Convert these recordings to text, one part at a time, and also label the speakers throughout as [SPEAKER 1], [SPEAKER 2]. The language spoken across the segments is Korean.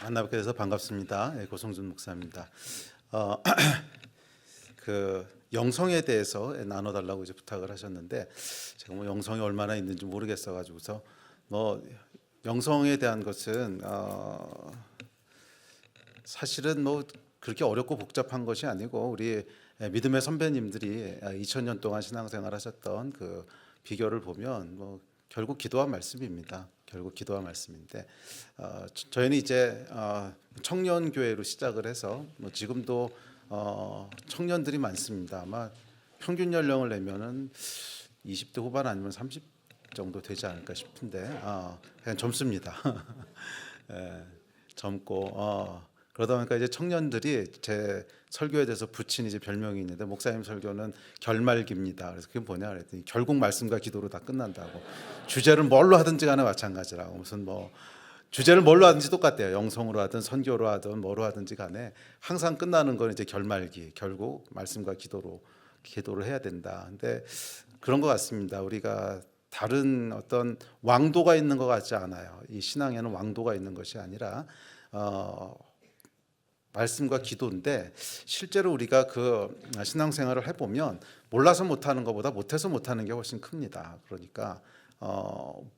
[SPEAKER 1] 만나뵙게 돼서 반갑습니다. 고성준 목사입니다. 어, 그 영성에 대해서 나눠달라고 이제 부탁을 하셨는데 제가 뭐 영성이 얼마나 있는지 모르겠어 가지고서 뭐 영성에 대한 것은 사실은 뭐 그렇게 어렵고 복잡한 것이 아니고 우리 믿음의 선배님들이 2000년 동안 신앙생활 하셨던 그 비결을 보면 뭐 결국 기도와 말씀입니다. 결국 기도와 말씀인데 저희는 이제 청년 교회로 시작을 해서 뭐 지금도 청년들이 많습니다. 아마 평균 연령을 내면은 20대 후반 아니면 30 정도 되지 않을까 싶은데 그냥 젊습니다. 예, 젊고 그러다 보니까 이제 청년들이 제 설교에 대해서 붙인 이제 별명이 있는데 목사님 설교는 결말기입니다. 그래서 그게 뭐냐 그랬더니 결국 말씀과 기도로 다 끝난다고. 주제를 뭘로 하든지 간에 마찬가지라고. 무슨 뭐 주제를 뭘로 하든지 똑같대요. 영성으로 하든 선교로 하든 뭐로 하든지 간에 항상 끝나는 건 이제 결말기. 결국 말씀과 기도를 해야 된다. 근데 그런 것 같습니다. 우리가 다른 어떤 왕도가 있는 것 같지 않아요. 이 신앙에는 왕도가 있는 것이 아니라 말씀과 기도인데 실제로 우리가 그 신앙생활을 해보면 몰라서 못하는 것보다 못해서 못하는 게 훨씬 큽니다. 그러니까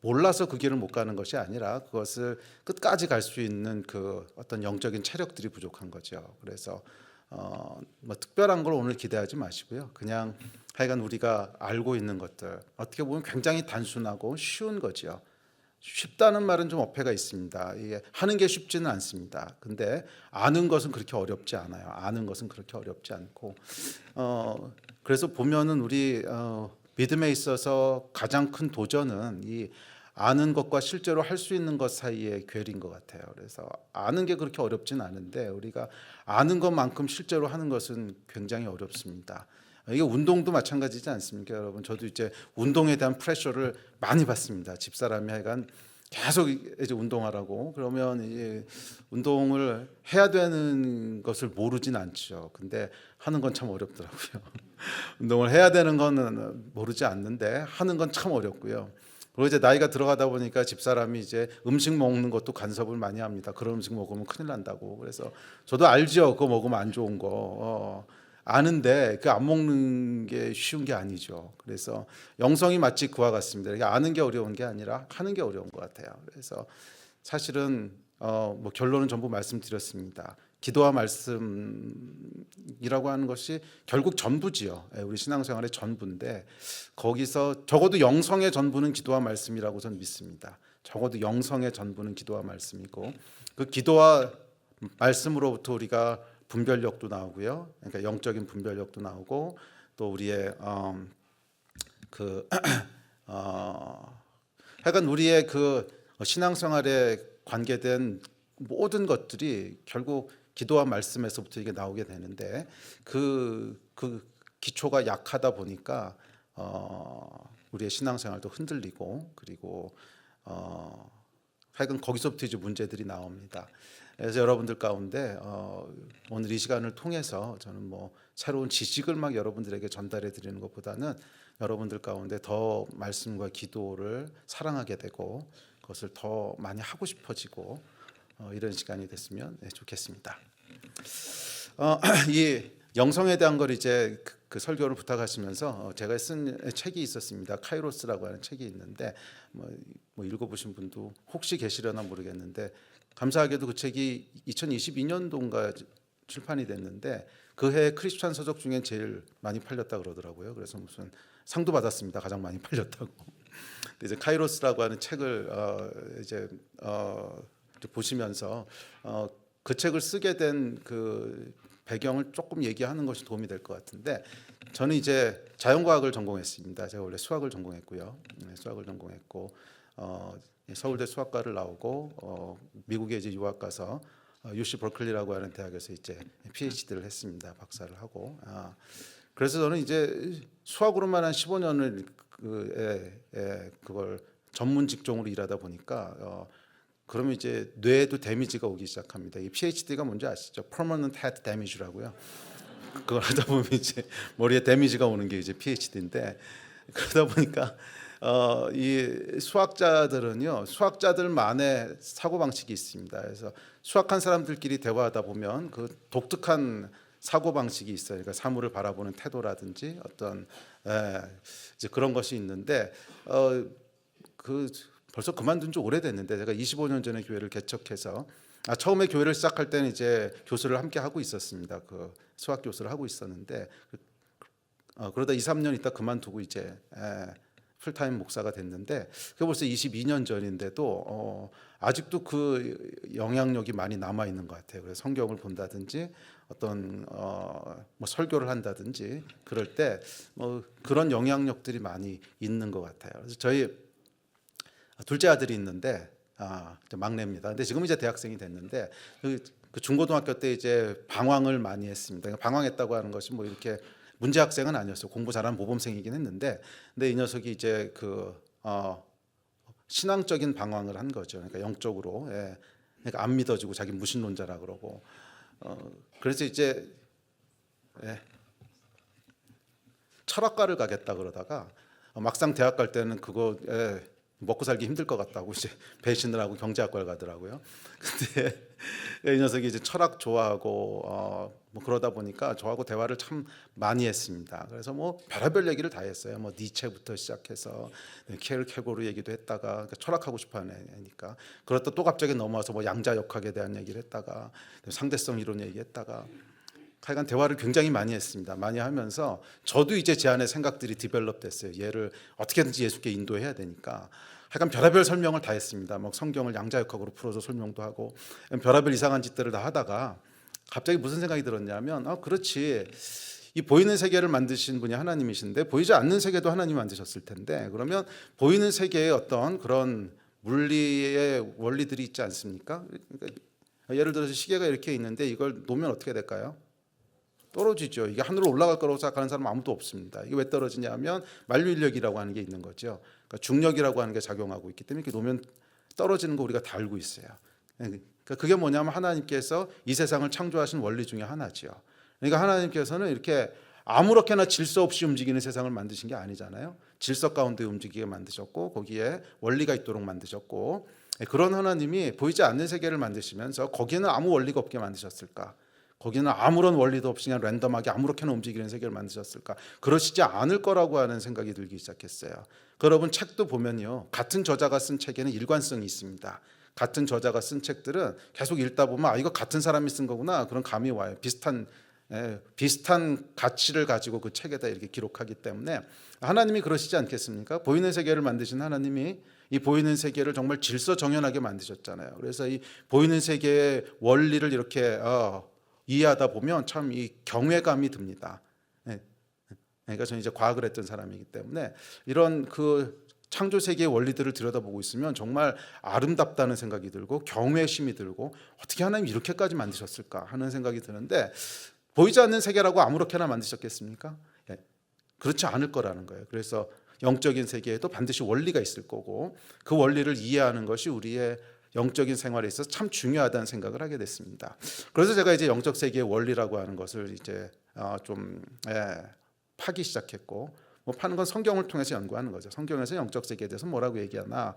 [SPEAKER 1] 몰라서 그 길을 못 가는 것이 아니라 그것을 끝까지 갈 수 있는 그 어떤 영적인 체력들이 부족한 거죠. 그래서 뭐 특별한 걸 오늘 기대하지 마시고요. 그냥 하여간 우리가 알고 있는 것들 어떻게 보면 굉장히 단순하고 쉬운 거죠. 쉽다는 말은 좀 어폐가 있습니다. 이게 하는 게 쉽지는 않습니다. 근데 아는 것은 그렇게 어렵지 않아요. 아는 것은 그렇게 어렵지 않고 그래서 보면은 우리 믿음에 있어서 가장 큰 도전은 이 아는 것과 실제로 할 수 있는 것 사이의 괴리인 것 같아요. 그래서 아는 게 그렇게 어렵진 않은데 우리가 아는 것만큼 실제로 하는 것은 굉장히 어렵습니다. 이게 운동도 마찬가지지 않습니까, 여러분? 저도 이제 운동에 대한 프레셔를 많이 받습니다. 집사람이 하여간 계속 이제 운동하라고 그러면 이제 운동을 해야 되는 것을 모르진 않죠. 근데 하는 건 참 어렵더라고요. 운동을 해야 되는 거는 모르지 않는데 하는 건 참 어렵고요. 그리고 이제 나이가 들어가다 보니까 집사람이 이제 음식 먹는 것도 간섭을 많이 합니다. 그런 음식 먹으면 큰일 난다고. 그래서 저도 알죠. 그거 먹으면 안 좋은 거. 아는데 그 안 먹는 게 쉬운 게 아니죠. 그래서 영성이 마치 그와 같습니다. 이게 아는 게 어려운 게 아니라 하는 게 어려운 것 같아요. 그래서 사실은 뭐 결론은 전부 말씀드렸습니다. 기도와 말씀이라고 하는 것이 결국 전부지요. 우리 신앙생활의 전부인데 거기서 적어도 영성의 전부는 기도와 말씀이라고 저는 믿습니다. 적어도 영성의 전부는 기도와 말씀이고 그 기도와 말씀으로부터 우리가 분별력도 나오고요. 그러니까 영적인 분별력도 나오고 또 우리의 하여간 우리의 그 신앙생활에 관계된 모든 것들이 결국 기도와 말씀에서부터 이게 나오게 되는데 그 기초가 약하다 보니까 우리의 신앙생활도 흔들리고 그리고 하여간 거기서부터 이제 문제들이 나옵니다. 그래서 여러분들 가운데 오늘 이 시간을 통해서 저는 뭐 새로운 지식을 막 여러분들에게 전달해 드리는 것보다는 여러분들 가운데 더 말씀과 기도를 사랑하게 되고 그것을 더 많이 하고 싶어지고 이런 시간이 됐으면 좋겠습니다. 이 영성에 대한 걸 이제 그 설교를 부탁하시면서 제가 쓴 책이 있었습니다. 카이로스라고 하는 책이 있는데 뭐 읽어보신 분도 혹시 계시려나 모르겠는데 감사하게도 그 책이 2022년도인가 출판이 됐는데 그 해 크리스찬 서적 중에 제일 많이 팔렸다 그러더라고요. 그래서 무슨 상도 받았습니다. 가장 많이 팔렸다고. 이제 카이로스라고 하는 책을 이제 보시면서 그 책을 쓰게 된 그 배경을 조금 얘기하는 것이 도움이 될 것 같은데 저는 이제 자연과학을 전공했습니다. 제가 원래 수학을 전공했고요. 수학을 전공했고 서울대 수학과를 나오고 미국에 이제 유학 가서 UC 버클리라고 하는 대학에서 이제 PhD를 했습니다. 박사를 하고 그래서 저는 이제 수학으로만 한 15년을 그걸 전문 직종으로 일하다 보니까 그러면 이제 뇌에도 데미지가 오기 시작합니다. 이 PhD가 뭔지 아시죠? Permanent Head Damage라고요. 그걸 하다 보면 이제 머리에 데미지가 오는 게 이제 PhD인데 그러다 보니까 이 수학자들은요, 수학자들만의 사고 방식이 있습니다. 그래서 수학한 사람들끼리 대화하다 보면 그 독특한 사고 방식이 있어요. 그러니까 사물을 바라보는 태도라든지 어떤 이제 그런 것이 있는데 그 벌써 그만둔 지 오래됐는데 제가 25년 전에 교회를 개척해서 처음에 교회를 시작할 때는 이제 교수를 함께 하고 있었습니다. 그 수학 교수를 하고 있었는데 그러다 2, 3년 있다 그만두고 이제 풀타임 목사가 됐는데 그게 벌써 22년 전인데도 아직도 그 영향력이 많이 남아 있는 것 같아요. 그래서 성경을 본다든지 어떤 뭐 설교를 한다든지 그럴 때 뭐 그런 영향력들이 많이 있는 것 같아요. 그래서 저희 둘째 아들이 있는데 막내입니다. 근데 지금 이제 대학생이 됐는데 그 중고등학교 때 이제 방황을 많이 했습니다. 그러니까 방황했다고 하는 것이 뭐 이렇게 문제 학생은 아니었어요. 공부 잘하는 모범생이긴 했는데, 근데 이 녀석이 이제 그 신앙적인 방황을 한 거죠. 그러니까 영적으로, 그러니까 안 믿어지고 자기 무신론자라 그러고, 그래서 이제 철학과를 가겠다 그러다가 막상 대학 갈 때는 그거 먹고 살기 힘들 것 같다고 이제 배신을 하고 경제학과를 가더라고요. 근데 이 녀석이 이제 철학 좋아하고 뭐 그러다 보니까 저하고 대화를 참 많이 했습니다. 그래서 뭐 별의별 얘기를 다 했어요. 뭐 니체부터 시작해서 케르케고르 얘기도 했다가 그러니까 철학하고 싶어하는 애니까 그러다 또 갑자기 넘어와서 뭐 양자역학에 대한 얘기를 했다가 상대성 이론 얘기했다가 하여간 대화를 굉장히 많이 했습니다. 많이 하면서 저도 이제 제 안에 생각들이 디벨롭 됐어요. 얘를 어떻게든지 예수께 인도해야 되니까 하여간 별의별 설명을 다 했습니다. 막 성경을 양자역학으로 풀어서 설명도 하고 별의별 이상한 짓들을 다 하다가 갑자기 무슨 생각이 들었냐면 그렇지, 이 보이는 세계를 만드신 분이 하나님이신데 보이지 않는 세계도 하나님이 만드셨을 텐데 그러면 보이는 세계에 어떤 그런 물리의 원리들이 있지 않습니까? 그러니까 예를 들어서 시계가 이렇게 있는데 이걸 놓으면 어떻게 될까요? 떨어지죠. 이게 하늘로 올라갈 거라고 생각하는 사람은 아무도 없습니다. 이게 왜 떨어지냐면 만류인력이라고 하는 게 있는 거죠. 그러니까 중력이라고 하는 게 작용하고 있기 때문에 이렇게 놓으면 떨어지는 거 우리가 다 알고 있어요. 그러니까 그게 뭐냐면 하나님께서 이 세상을 창조하신 원리 중에 하나죠. 그러니까 하나님께서는 이렇게 아무렇게나 질서 없이 움직이는 세상을 만드신 게 아니잖아요. 질서 가운데 움직이게 만드셨고 거기에 원리가 있도록 만드셨고 그런 하나님이 보이지 않는 세계를 만드시면서 거기에는 아무 원리가 없게 만드셨을까? 거기는 아무런 원리도 없이 그냥 랜덤하게 아무렇게나 움직이는 세계를 만드셨을까? 그러시지 않을 거라고 하는 생각이 들기 시작했어요. 여러분 책도 보면요, 같은 저자가 쓴 책에는 일관성이 있습니다. 같은 저자가 쓴 책들은 계속 읽다 보면 이거 같은 사람이 쓴 거구나 그런 감이 와요. 비슷한 가치를 가지고 그 책에다 이렇게 기록하기 때문에 하나님이 그러시지 않겠습니까? 보이는 세계를 만드신 하나님이 이 보이는 세계를 정말 질서 정연하게 만드셨잖아요. 그래서 이 보이는 세계의 원리를 이렇게 이해하다 보면 참 이 경외감이 듭니다. 그러니까 저는 이제 과학을 했던 사람이기 때문에 이런 그 창조 세계의 원리들을 들여다보고 있으면 정말 아름답다는 생각이 들고 경외심이 들고 어떻게 하나님 이렇게까지 만드셨을까 하는 생각이 드는데 보이지 않는 세계라고 아무렇게나 만드셨겠습니까? 그렇지 않을 거라는 거예요. 그래서 영적인 세계에도 반드시 원리가 있을 거고 그 원리를 이해하는 것이 우리의 영적인 생활에 있어서 참 중요하다는 생각을 하게 됐습니다. 그래서 제가 이제 영적 세계의 원리라고 하는 것을 이제 좀 파기 시작했고, 뭐 파는 건 성경을 통해서 연구하는 거죠. 성경에서 영적 세계에 대해서 뭐라고 얘기하나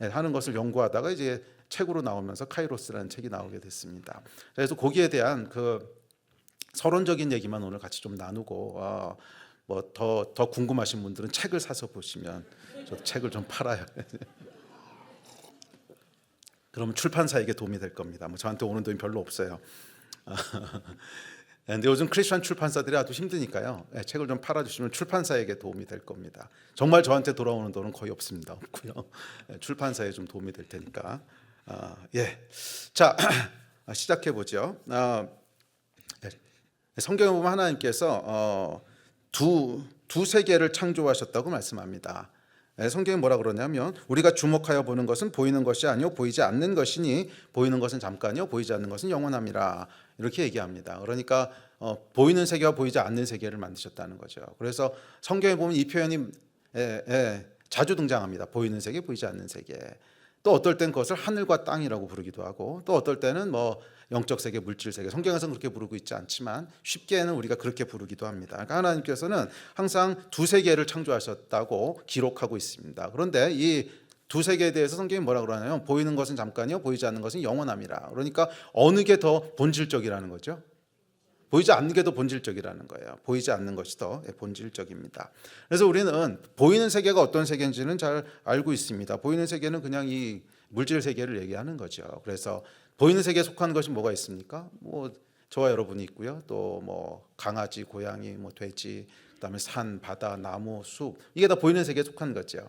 [SPEAKER 1] 하는 것을 연구하다가 이제 책으로 나오면서 카이로스라는 책이 나오게 됐습니다. 그래서 거기에 대한 그 서론적인 얘기만 오늘 같이 좀 나누고 뭐 더 궁금하신 분들은 책을 사서 보시면 저 책을 좀 팔아요. 그러면 출판사에게 도움이 될 겁니다. 뭐 저한테 오는 돈이 별로 없어요. 근데 요즘 크리스천 출판사들이 아주 힘드니까요. 책을 좀 팔아주시면 출판사에게 도움이 될 겁니다. 정말 저한테 돌아오는 돈은 거의 없습니다. 없고요. 출판사에 좀 도움이 될 테니까. 자, 시작해 보죠. 성경에 보면 하나님께서 두 세계를 창조하셨다고 말씀합니다. 성경이 뭐라 그러냐면 우리가 주목하여 보는 것은 보이는 것이 아니요 보이지 않는 것이니 보이는 것은 잠깐이요 보이지 않는 것은 영원함이라 이렇게 얘기합니다. 그러니까 보이는 세계와 보이지 않는 세계를 만드셨다는 거죠. 그래서 성경에 보면 이 표현이 자주 등장합니다. 보이는 세계, 보이지 않는 세계. 또 어떨 땐 그것을 하늘과 땅이라고 부르기도 하고, 또 어떨 때는 뭐 영적 세계, 물질 세계, 성경에서는 그렇게 부르고 있지 않지만 쉽게는 우리가 그렇게 부르기도 합니다. 그러니까 하나님께서는 항상 두 세계를 창조하셨다고 기록하고 있습니다. 그런데 이 두 세계에 대해서 성경이 뭐라 그러냐면 보이는 것은 잠깐이요 보이지 않는 것은 영원함이라. 그러니까 어느 게 더 본질적이라는 거죠? 보이지 않는 게 더 본질적이라는 거예요. 보이지 않는 것이 더 본질적입니다. 그래서 우리는 보이는 세계가 어떤 세계인지는 잘 알고 있습니다. 보이는 세계는 그냥 이 물질 세계를 얘기하는 거죠. 그래서 보이는 세계에 속한 것이 뭐가 있습니까? 뭐 저와 여러분이 있고요. 또 뭐 강아지, 고양이, 뭐 돼지, 그다음에 산, 바다, 나무, 숲, 이게 다 보이는 세계에 속한 거죠.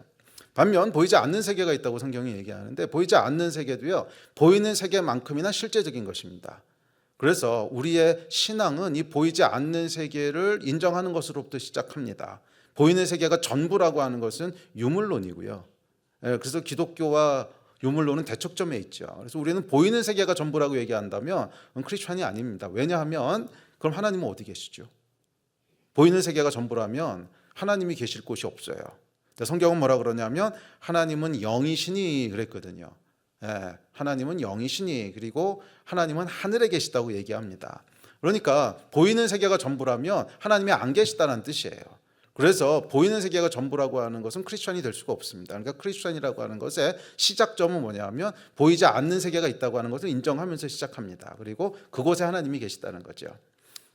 [SPEAKER 1] 반면 보이지 않는 세계가 있다고 성경이 얘기하는데, 보이지 않는 세계도요 보이는 세계만큼이나 실제적인 것입니다. 그래서 우리의 신앙은 이 보이지 않는 세계를 인정하는 것으로부터 시작합니다. 보이는 세계가 전부라고 하는 것은 유물론이고요. 그래서 기독교와 유물론은 대척점에 있죠. 그래서 우리는 보이는 세계가 전부라고 얘기한다면 크리스천이 아닙니다. 왜냐하면 그럼 하나님은 어디 계시죠? 보이는 세계가 전부라면 하나님이 계실 곳이 없어요. 성경은 뭐라 그러냐면 하나님은 영이시니 그랬거든요. 하나님은 영이시니, 그리고 하나님은 하늘에 계시다고 얘기합니다. 그러니까 보이는 세계가 전부라면 하나님이 안 계시다는 뜻이에요. 그래서 보이는 세계가 전부라고 하는 것은 크리스천이 될 수가 없습니다. 그러니까 크리스천이라고 하는 것의 시작점은 뭐냐면 보이지 않는 세계가 있다고 하는 것을 인정하면서 시작합니다. 그리고 그곳에 하나님이 계시다는 거죠.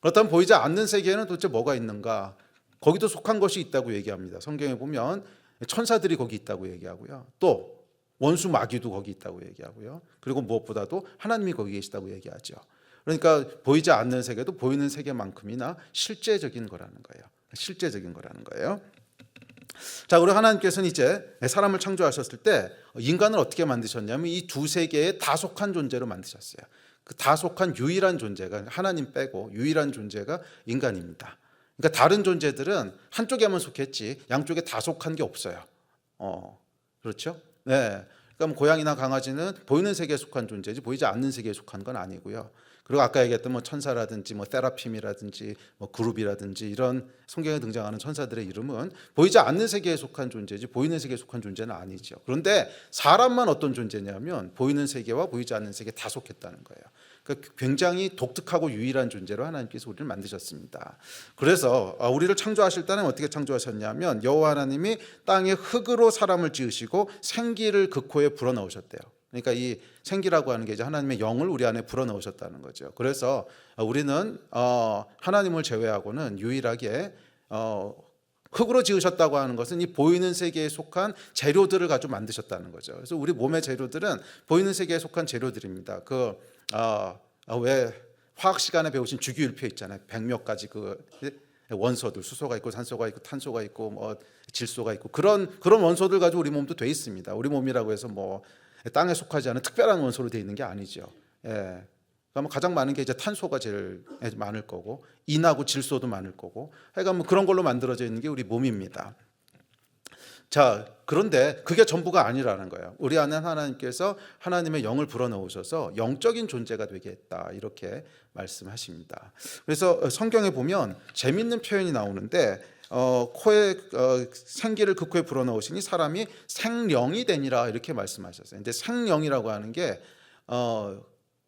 [SPEAKER 1] 그렇다면 보이지 않는 세계에는 도대체 뭐가 있는가? 거기도 속한 것이 있다고 얘기합니다. 성경에 보면 천사들이 거기 있다고 얘기하고요. 또 원수 마귀도 거기 있다고 얘기하고요. 그리고 무엇보다도 하나님이 거기 계시다고 얘기하죠. 그러니까 보이지 않는 세계도 보이는 세계만큼이나 실제적인 거라는 거예요. 실제적인 거라는 거예요. 자, 그리고 하나님께서는 이제 사람을 창조하셨을 때 인간을 어떻게 만드셨냐면 이 두 세계에 다속한 존재로 만드셨어요. 그 다속한 유일한 존재가, 하나님 빼고 유일한 존재가 인간입니다. 그러니까 다른 존재들은 한쪽에만 속했지 양쪽에 다 속한 게 없어요. 그렇죠? 네. 그러니까 뭐 고양이나 강아지는 보이는 세계에 속한 존재지 보이지 않는 세계에 속한 건 아니고요. 그리고 아까 얘기했던 뭐 천사라든지 뭐 세라핌이라든지 뭐 그룹이라든지 이런 성경에 등장하는 천사들의 이름은 보이지 않는 세계에 속한 존재지 보이는 세계에 속한 존재는 아니죠. 그런데 사람만 어떤 존재냐면 보이는 세계와 보이지 않는 세계에 다 속했다는 거예요. 그러니까 굉장히 독특하고 유일한 존재로 하나님께서 우리를 만드셨습니다. 그래서 우리를 창조하실 때는 어떻게 창조하셨냐면 여호와 하나님이 땅에 흙으로 사람을 지으시고 생기를 그 코에 불어넣으셨대요. 그러니까 이 생기라고 하는 게 이제 하나님의 영을 우리 안에 불어넣으셨다는 거죠. 그래서 우리는 하나님을 제외하고는 유일하게 흙으로 지으셨다고 하는 것은 이 보이는 세계에 속한 재료들을 가지고 만드셨다는 거죠. 그래서 우리 몸의 재료들은 보이는 세계에 속한 재료들입니다. 왜 화학 시간에 배우신 주기율표 있잖아요. 100몇 가지 그 원소들, 수소가 있고 산소가 있고 탄소가 있고 뭐 질소가 있고 그런 원소들 가지고 우리 몸도 돼 있습니다. 우리 몸이라고 해서 뭐 땅에 속하지 않은 특별한 원소로 돼 있는 게 아니죠. 그러면 가장 많은 게 이제 탄소가 제일 많을 거고 인하고 질소도 많을 거고, 그러니까 뭐 그런 걸로 만들어져 있는 게 우리 몸입니다. 자, 그런데 그게 전부가 아니라는 거예요. 우리 안에 하나님께서 하나님의 영을 불어넣으셔서 영적인 존재가 되게 했다, 이렇게 말씀하십니다. 그래서 성경에 보면 재밌는 표현이 나오는데 코에 생기를 그 코에 불어넣으시니 사람이 생령이 되니라, 이렇게 말씀하셨어요. 근데 생령이라고 하는 게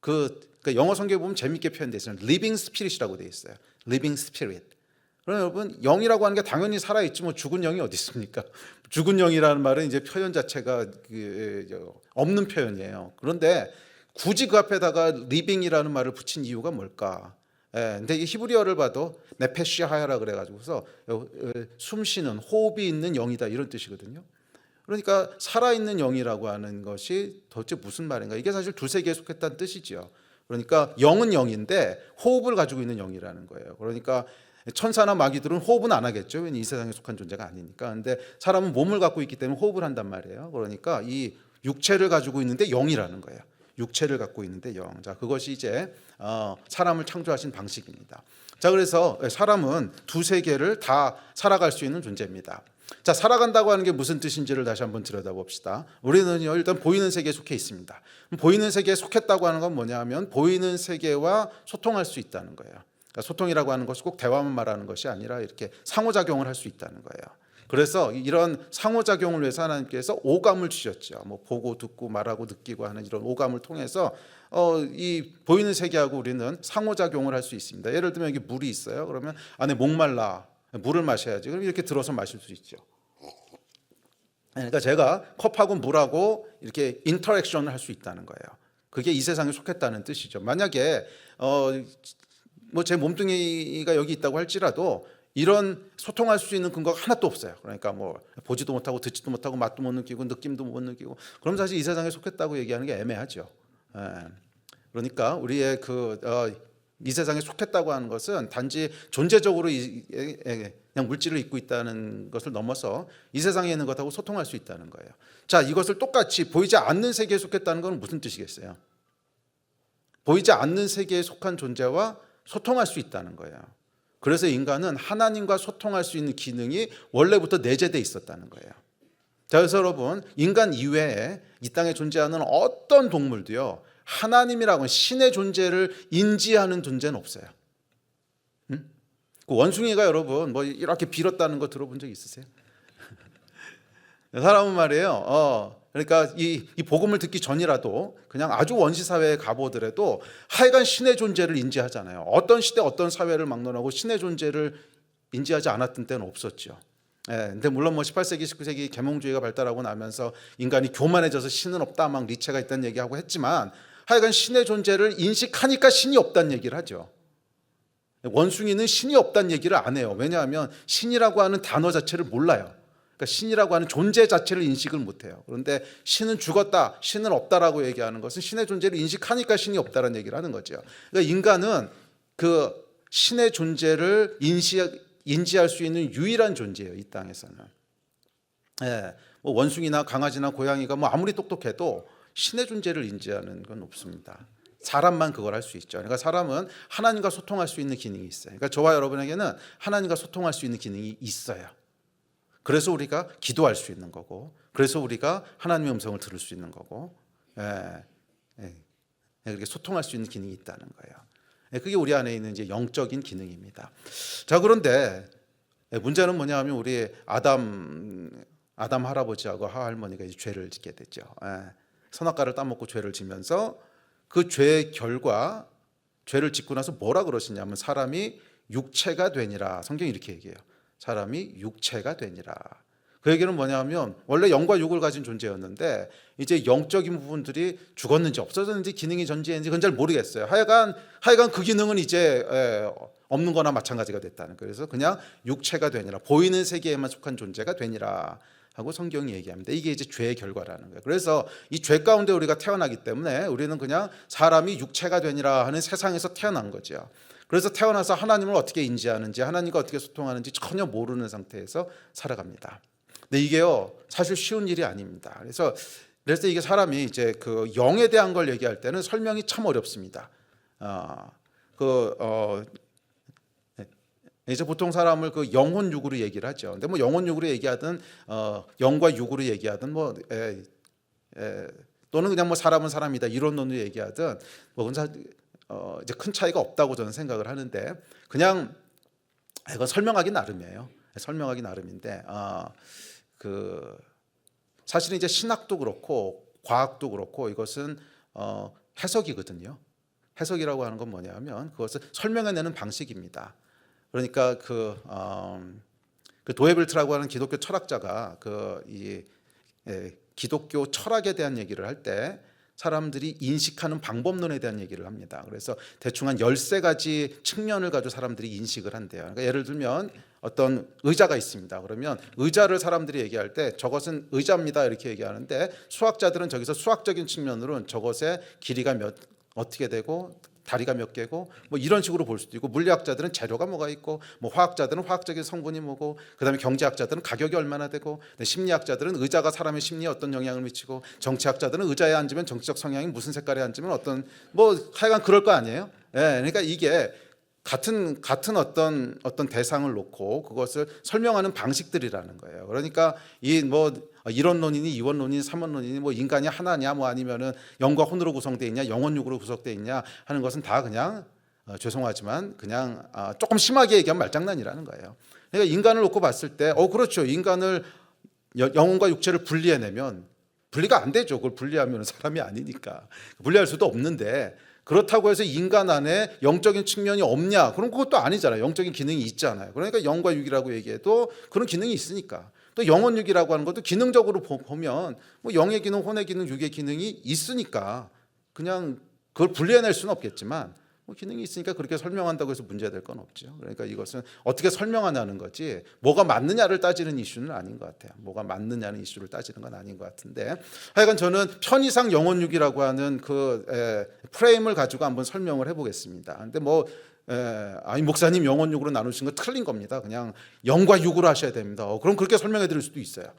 [SPEAKER 1] 그러니까 영어 성경에 보면 재밌게 표현되어 있어요. living spirit이라고 되어 있어요. living spirit. 그럼 여러분, 영이라고 하는 게 당연히 살아있지 뭐 죽은 영이 어디 있습니까? 죽은 영이라는 말은 이제 표현 자체가 없는 표현이에요. 그런데 굳이 그 앞에다가 living이라는 말을 붙인 이유가 뭘까? 근데 이 히브리어를 봐도 네페시하야라 그래가지고서 숨 쉬는, 호흡이 있는 영이다, 이런 뜻이거든요. 그러니까 살아있는 영이라고 하는 것이 도대체 무슨 말인가? 이게 사실 두 세계에 속했다는 뜻이죠. 그러니까 영은 영인데 호흡을 가지고 있는 영이라는 거예요. 그러니까 천사나 마귀들은 호흡은 안 하겠죠. 왜냐하면 이 세상에 속한 존재가 아니니까. 근데 사람은 몸을 갖고 있기 때문에 호흡을 한단 말이에요. 그러니까 이 육체를 가지고 있는데 영이라는 거예요. 육체를 갖고 있는데 영. 자, 그것이 이제 사람을 창조하신 방식입니다. 자, 그래서 사람은 두 세계를 다 살아갈 수 있는 존재입니다. 자, 살아간다고 하는 게 무슨 뜻인지를 다시 한번 들여다봅시다. 우리는 일단 보이는 세계에 속해 있습니다. 보이는 세계에 속했다고 하는 건 뭐냐 하면 보이는 세계와 소통할 수 있다는 거예요. 그러니까 소통이라고 하는 것이 꼭 대화만 말하는 것이 아니라 이렇게 상호작용을 할 수 있다는 거예요. 그래서 이런 상호작용을 위해서 하나님께서 오감을 주셨죠. 뭐 보고 듣고 말하고 느끼고 하는 이런 오감을 통해서 이 보이는 세계하고 우리는 상호작용을 할 수 있습니다. 예를 들면 여기 물이 있어요. 그러면 안에 목말라 물을 마셔야지. 그럼 이렇게 들어서 마실 수 있죠. 그러니까 제가 컵하고 물하고 이렇게 인터랙션을 할 수 있다는 거예요. 그게 이 세상에 속했다는 뜻이죠. 만약에 뭐 제 몸뚱이가 여기 있다고 할지라도 이런 소통할 수 있는 근거가 하나도 없어요. 그러니까 뭐 보지도 못하고 듣지도 못하고 맛도 못 느끼고 느낌도 못 느끼고 그럼 사실 이 세상에 속했다고 얘기하는 게 애매하죠. 그러니까 우리의 이 세상에 속했다고 하는 것은 단지 존재적으로 그냥 물질을 입고 있다는 것을 넘어서 이 세상에 있는 것하고 소통할 수 있다는 거예요. 자, 이것을 똑같이 보이지 않는 세계에 속했다는 건 무슨 뜻이겠어요? 보이지 않는 세계에 속한 존재와 소통할 수 있다는 거예요. 그래서 인간은 하나님과 소통할 수 있는 기능이 원래부터 내재되어 있었다는 거예요. 자, 그래서 여러분, 인간 이외에 이 땅에 존재하는 어떤 동물도요, 하나님이라고 신의 존재를 인지하는 존재는 없어요. 그 원숭이가 여러분 뭐 이렇게 빌었다는 거 들어본 적 있으세요? 사람은 말이에요. 그러니까 이 복음을 듣기 전이라도 그냥 아주 원시 사회에 가보더라도 하여간 신의 존재를 인지하잖아요. 어떤 시대 어떤 사회를 막론하고 신의 존재를 인지하지 않았던 때는 없었죠. 근데 물론 뭐 18세기 19세기 계몽주의가 발달하고 나면서 인간이 교만해져서 신은 없다 막 니체가 있다는 얘기하고 했지만 하여간 신의 존재를 인식하니까 신이 없다는 얘기를 하죠. 원숭이는 신이 없다는 얘기를 안 해요. 왜냐하면 신이라고 하는 단어 자체를 몰라요. 그러니까 신이라고 하는 존재 자체를 인식을 못해요. 그런데 신은 죽었다, 신은 없다라고 얘기하는 것은 신의 존재를 인식하니까 신이 없다라는 얘기를 하는 거죠. 그러니까 인간은 그 신의 존재를 인지할 수 있는 유일한 존재예요, 이 땅에서는. 뭐 원숭이나 강아지나 고양이가 뭐 아무리 똑똑해도 신의 존재를 인지하는 건 없습니다. 사람만 그걸 할 수 있죠. 그러니까 사람은 하나님과 소통할 수 있는 기능이 있어요. 그러니까 저와 여러분에게는 하나님과 소통할 수 있는 기능이 있어요. 그래서 우리가 기도할 수 있는 거고, 그래서 우리가 하나님의 음성을 들을 수 있는 거고, 그렇게 소통할 수 있는 기능이 있다는 거예요. 그게 우리 안에 있는 이제 영적인 기능입니다. 자, 그런데 문제는 뭐냐하면 우리 아담 할아버지하고 할머니가 이제 죄를 짓게 되죠. 선악과를 따먹고 죄를 지면서 그 죄의 결과, 죄를 짓고 나서 뭐라 그러시냐면 사람이 육체가 되니라. 성경이 이렇게 얘기해요. 사람이 육체가 되니라. 그 얘기는 뭐냐면 원래 영과 육을 가진 존재였는데 이제 영적인 부분들이 죽었는지 없어졌는지 기능이 전제했는지 그건 잘 모르겠어요. 하여간 그 기능은 이제 없는 거나 마찬가지가 됐다는 거예요. 그래서 그냥 육체가 되니라. 보이는 세계에만 속한 존재가 되니라 하고 성경이 얘기합니다. 이게 이제 죄의 결과라는 거예요. 그래서 이 죄 가운데 우리가 태어나기 때문에 우리는 그냥 사람이 육체가 되니라 하는 세상에서 태어난 거죠. 그래서 태어나서 하나님을 어떻게 인지하는지 하나님과 어떻게 소통하는지 전혀 모르는 상태에서 살아갑니다. 근데 이게요 사실 쉬운 일이 아닙니다. 그래서 이게 사람이 이제 그 영에 대한 걸 얘기할 때는 설명이 참 어렵습니다. 이제 보통 사람을 그 영혼 육으로 얘기를 하죠. 근데 뭐 영혼 육으로 얘기하든 영과 육으로 얘기하든 뭐 또는 그냥 뭐 사람은 사람이다 이론론으로 얘기하든 뭐 이제 큰 차이가 없다고 저는 생각을 하는데 그냥 이건 설명하기 나름이에요. 설명하기 나름인데 사실은 이제 신학도 그렇고 과학도 그렇고 이것은 해석이거든요. 해석이라고 하는 건 뭐냐면 그것을 설명해내는 방식입니다. 그러니까 그 도에빌트라고 하는 기독교 철학자가 기독교 철학에 대한 얘기를 할 때 사람들이 인식하는 방법론에 대한 얘기를 합니다. 그래서 대충 한 13가지 측면을 가지고 사람들이 인식을 한대요. 그러니까 예를 들면 어떤 의자가 있습니다. 그러면 의자를 사람들이 얘기할 때 저것은 의자입니다 이렇게 얘기하는데 수학자들은 저기서 수학적인 측면으로는 저것의 길이가 어떻게 되고 다리가 몇 개고 뭐 이런 식으로 볼 수도 있고 물리학자들은 재료가 뭐가 있고 뭐 화학자들은 화학적인 성분이 뭐고 그다음에 경제학자들은 가격이 얼마나 되고 심리학자들은 의자가 사람의 심리에 어떤 영향을 미치고 정치학자들은 의자에 앉으면 정치적 성향이 무슨 색깔에 앉으면 어떤 뭐 하여간 그럴 거 아니에요. 그러니까 이게 같은 어떤 대상을 놓고 그것을 설명하는 방식들이라는 거예요. 그러니까 이론론이니 이원론이니 삼원론이니 뭐 인간이 하나냐 뭐 아니면은 영과 혼으로 구성되어 있냐 영혼육으로 구성되어 있냐 하는 것은 다 그냥 죄송하지만 그냥 조금 심하게 얘기하면 말장난이라는 거예요. 그러니까 인간을 놓고 봤을 때 그렇죠. 인간을 영혼과 육체를 분리해내면 분리가 안 되죠. 그걸 분리하면 사람이 아니니까 분리할 수도 없는데, 그렇다고 해서 인간 안에 영적인 측면이 없냐? 그럼 그것도 아니잖아요. 영적인 기능이 있잖아요. 그러니까 영과 육이라고 얘기해도 그런 기능이 있으니까. 또 영혼육이라고 하는 것도 기능적으로 보면 뭐 영의 기능, 혼의 기능, 육의 기능이 있으니까 그냥 그걸 분리해낼 수는 없겠지만 뭐 기능이 있으니까 그렇게 설명한다고 해서 문제될 건 없죠. 그러니까 이것은 어떻게 설명하냐는 거지 뭐가 맞느냐를 따지는 이슈는 아닌 것 같아요. 뭐가 맞느냐는 이슈를 따지는 건 아닌 것 같은데, 하여간 저는 편의상 영혼육이라고 하는 그 프레임을 가지고 한번 설명을 해보겠습니다. 근데 아니 목사님 영혼육으로 나누신 거 틀린 겁니다. 그냥 영과 육으로 하셔야 됩니다. 그럼 그렇게 설명해 드릴 수도 있어요.